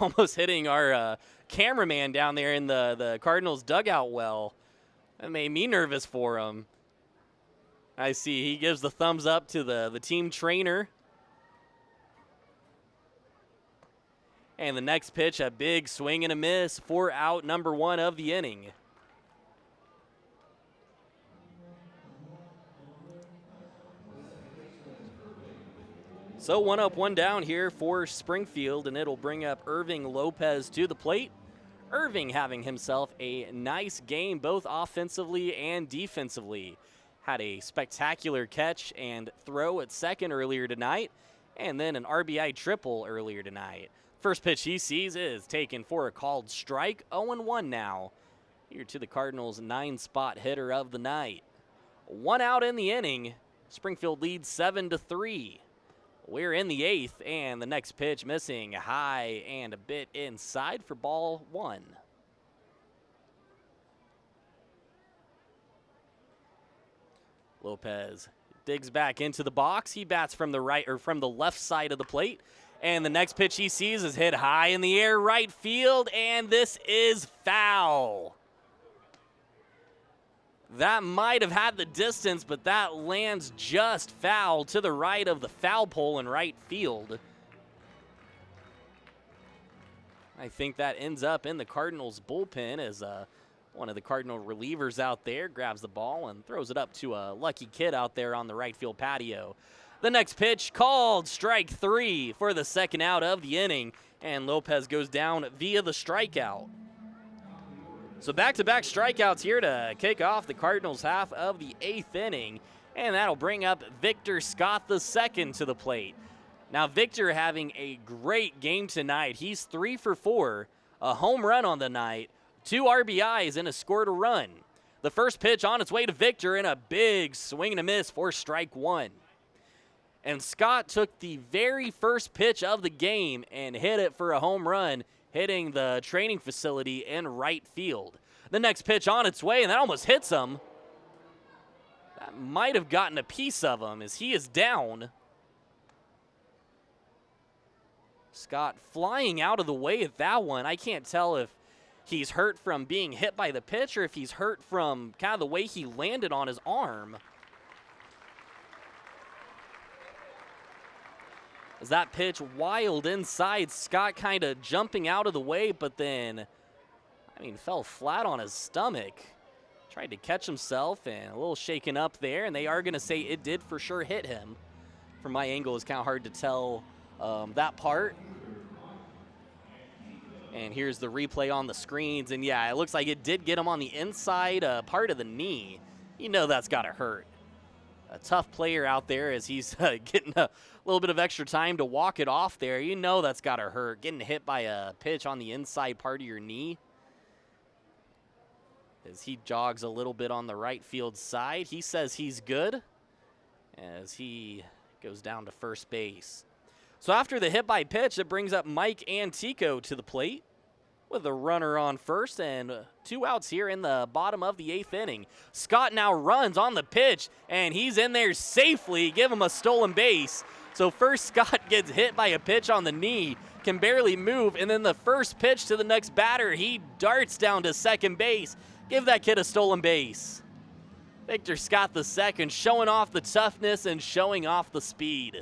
Almost hitting our cameraman down there in the Cardinals dugout well. That made me nervous for him. I see he gives the thumbs up to the team trainer. And the next pitch, a big swing and a miss for out number 1 of the inning. So 1 up, 1 down here for Springfield, and it'll bring up Irving Lopez to the plate. Irving having himself a nice game, both offensively and defensively. had a spectacular catch and throw at second earlier tonight, and then an RBI triple earlier tonight. First pitch he sees is taken for a called strike. 0-1 now. Here to the Cardinals' 9-spot hitter of the night. 1 out in the inning. Springfield leads 7-3. We're in the 8th, and the next pitch missing high and a bit inside for ball 1. Lopez digs back into the box. He bats from the right or from the left side of the plate. And the next pitch he sees is hit high in the air, right field, and this is foul. That might have had the distance, but that lands just foul to the right of the foul pole in right field. I think that ends up in the Cardinals bullpen as one of the Cardinal relievers out there grabs the ball and throws it up to a lucky kid out there on the right field patio. The next pitch called strike 3 for the second out of the inning, and Lopez goes down via the strikeout. So back-to-back strikeouts here to kick off the Cardinals' half of the 8th inning, and that'll bring up Victor Scott II to the plate. Now Victor having a great game tonight. He's 3 for 4, a home run on the night, 2 RBIs and a scored a run. The first pitch on its way to Victor and a big swing and a miss for strike 1. And Scott took the very first pitch of the game and hit it for a home run, hitting the training facility in right field. The next pitch on its way, and that almost hits him. That might have gotten a piece of him as he is down. Scott flying out of the way at that one. I can't tell if he's hurt from being hit by the pitch or if he's hurt from kind of the way he landed on his arm. As that pitch wild inside, Scott kind of jumping out of the way, but then, fell flat on his stomach. Tried to catch himself and a little shaken up there, and they are going to say it did for sure hit him. From my angle, it's kind of hard to tell that part. And here's the replay on the screens, and yeah, it looks like it did get him on the inside part of the knee. You know that's got to hurt. A tough player out there as he's getting a little bit of extra time to walk it off there. You know that's got to hurt, getting hit by a pitch on the inside part of your knee. As he jogs a little bit on the right field side, he says he's good as he goes down to first base. So after the hit by pitch, it brings up Mike Antico to the plate with a runner on first and 2 outs here in the bottom of the 8th inning. Scott now runs on the pitch, and he's in there safely. Give him a stolen base. So first Scott gets hit by a pitch on the knee, can barely move, and then the first pitch to the next batter, he darts down to second base. Give that kid a stolen base. Victor Scott II showing off the toughness and showing off the speed.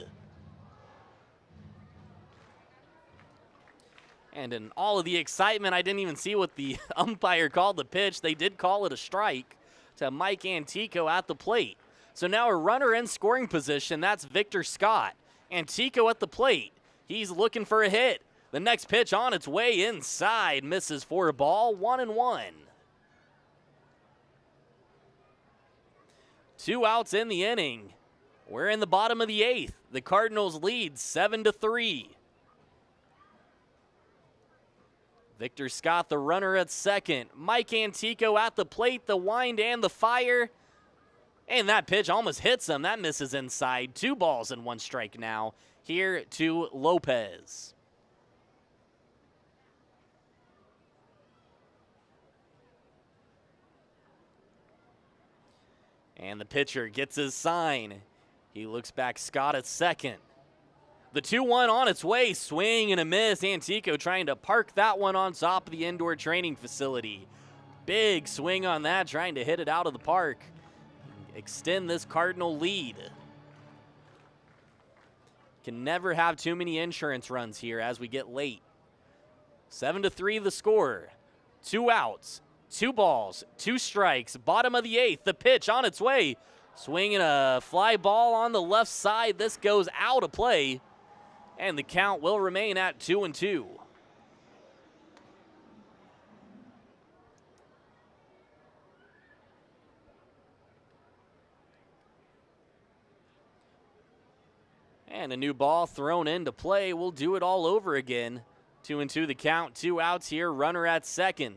And in all of the excitement, I didn't even see what the umpire called the pitch. They did call it a strike to Mike Antico at the plate. So now a runner in scoring position. That's Victor Scott. Antico at the plate. He's looking for a hit. The next pitch on its way inside. Misses for a ball. 1-1. 2 outs in the inning. We're in the bottom of the 8th. The Cardinals lead 7-3. Victor Scott, the runner at second. Mike Antico at the plate, the wind and the fire. And that pitch almost hits him. That misses inside. 2 balls and 1 strike now here to Lopez. And the pitcher gets his sign. He looks back, Scott at second. The 2-1 on its way, swing and a miss. Antico trying to park that one on top of the indoor training facility. Big swing on that, trying to hit it out of the park. Extend this Cardinal lead. Can never have too many insurance runs here as we get late. 7-3 the score. 2 outs, 2 balls, 2 strikes. Bottom of the 8th, the pitch on its way. Swinging a fly ball on the left side. This goes out of play. And the count will remain at 2-2. And a new ball thrown into play. We'll do it all over again. 2-2 the count, 2 outs here, runner at second.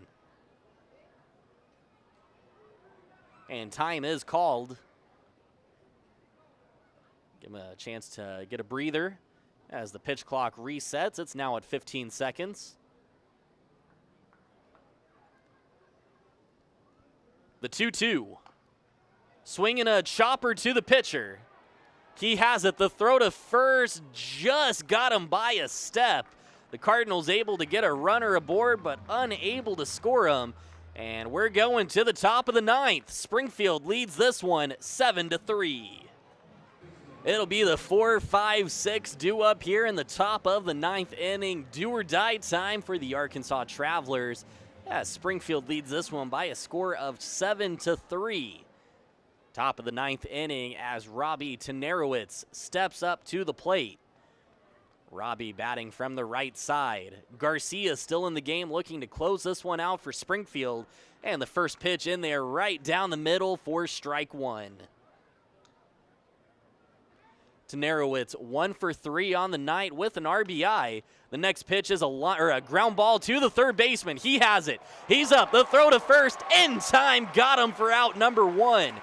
And time is called. Give him a chance to get a breather as the pitch clock resets. It's now at 15 seconds. The 2-2. Swinging a chopper to the pitcher. He has it. The throw to first just got him by a step. The Cardinals able to get a runner aboard, but unable to score him. And we're going to the top of the ninth. Springfield leads this one 7-3. It'll be the 4-5-6 due up here in the top of the ninth inning. Do or die time for the Arkansas Travelers. As Springfield leads this one by a score of 7-3. Top of the ninth inning as Robbie Tenerowitz steps up to the plate. Robbie batting from the right side. Garcia still in the game, looking to close this one out for Springfield. And the first pitch in there right down the middle for strike one. Tenerowitz 1 for 3 on the night with an RBI. The next pitch is a ground ball to the third baseman. He has it. He's up. The throw to first in time got him for out number 1.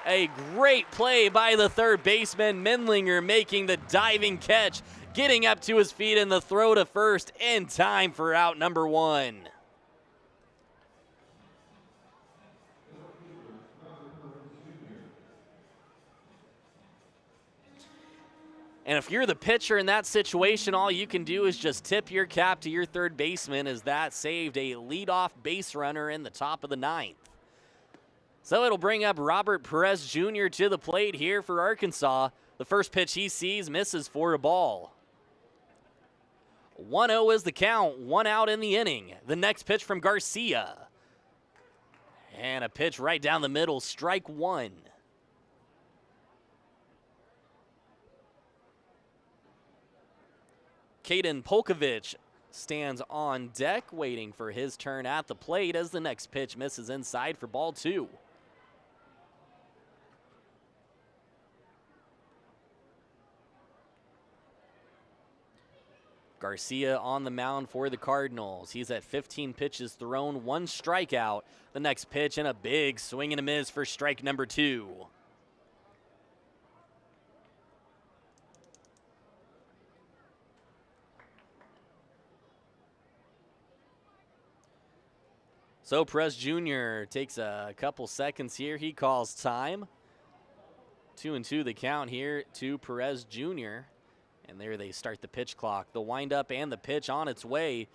A great play by the third baseman. Mindlinger making the diving catch, getting up to his feet, and the throw to first in time for out number 1. And if you're the pitcher in that situation, all you can do is just tip your cap to your third baseman, as that saved a leadoff base runner in the top of the ninth. So it'll bring up Robert Perez Jr. to the plate here for Arkansas. The first pitch he sees misses for a ball. 1-0 is the count, 1 out in the inning. The next pitch from Garcia. And a pitch right down the middle, strike one. Caden Polkovich stands on deck waiting for his turn at the plate as the next pitch misses inside for ball 2. Garcia on the mound for the Cardinals. He's at 15 pitches thrown, 1 strikeout. The next pitch and a big swing and a miss for strike number 2. So Perez Jr. takes a couple seconds here. He calls time. 2-2 the count here to Perez Jr. And there they start the pitch clock. The windup and the pitch on its way.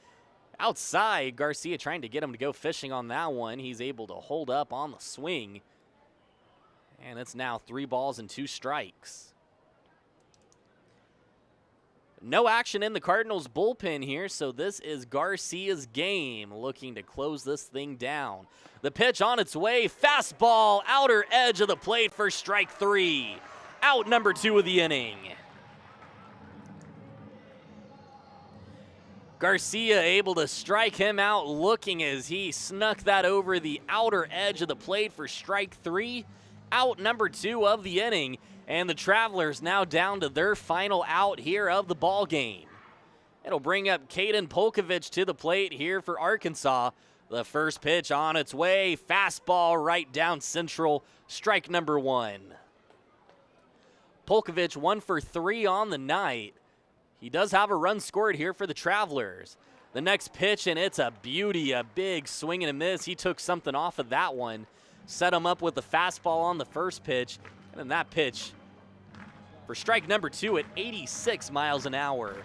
Outside, Garcia trying to get him to go fishing on that one. He's able to hold up on the swing. And it's now 3 balls and 2 strikes. No action in the Cardinals bullpen here, so this is Garcia's game, looking to close this thing down. The pitch on its way, fastball, outer edge of the plate for strike 3. Out number 2 of the inning. Garcia able to strike him out, looking as he snuck that over the outer edge of the plate for strike 3. Out number 2 of the inning. And the Travelers now down to their final out here of the ball game. It'll bring up Caden Polkovich to the plate here for Arkansas. The first pitch on its way, fastball right down central, strike number 1. Polkovich 1 for 3 on the night. He does have a run scored here for the Travelers. The next pitch, and it's a beauty, a big swing and a miss. He took something off of that one, set him up with the fastball on the first pitch, and then that pitch for strike number 2 at 86 miles an hour.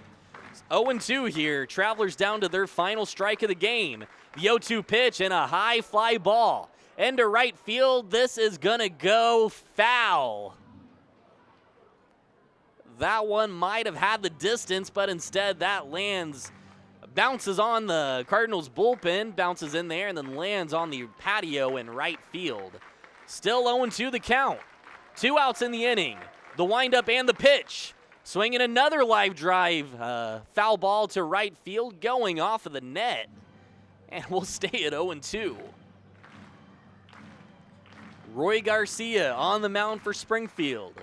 0-2 here. Travelers down to their final strike of the game. The 0-2 pitch and a high fly ball. Into right field. This is going to go foul. That one might have had the distance, but instead that lands, bounces on the Cardinals bullpen, bounces in there, and then lands on the patio in right field. Still 0-2 the count. 2 outs in the inning. The windup and the pitch. Swinging another live drive. Foul ball to right field going off of the net. And we'll stay at 0-2. Roy Garcia on the mound for Springfield.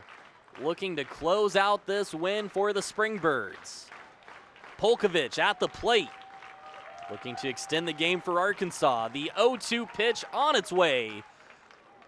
looking to close out this win for the Springbirds. Polkovich at the plate, looking to extend the game for Arkansas. The 0-2 pitch on its way.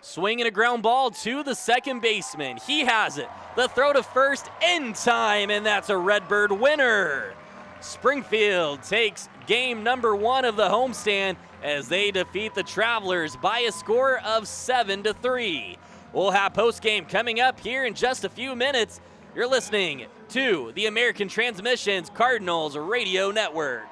Swinging a ground ball to the second baseman. He has it. The throw to first in time, and that's a Redbird winner. Springfield takes game number 1 of the homestand as they defeat the Travelers by a score of 7-3. We'll have postgame coming up here in just a few minutes. You're listening to the American Transmissions Cardinals Radio Network.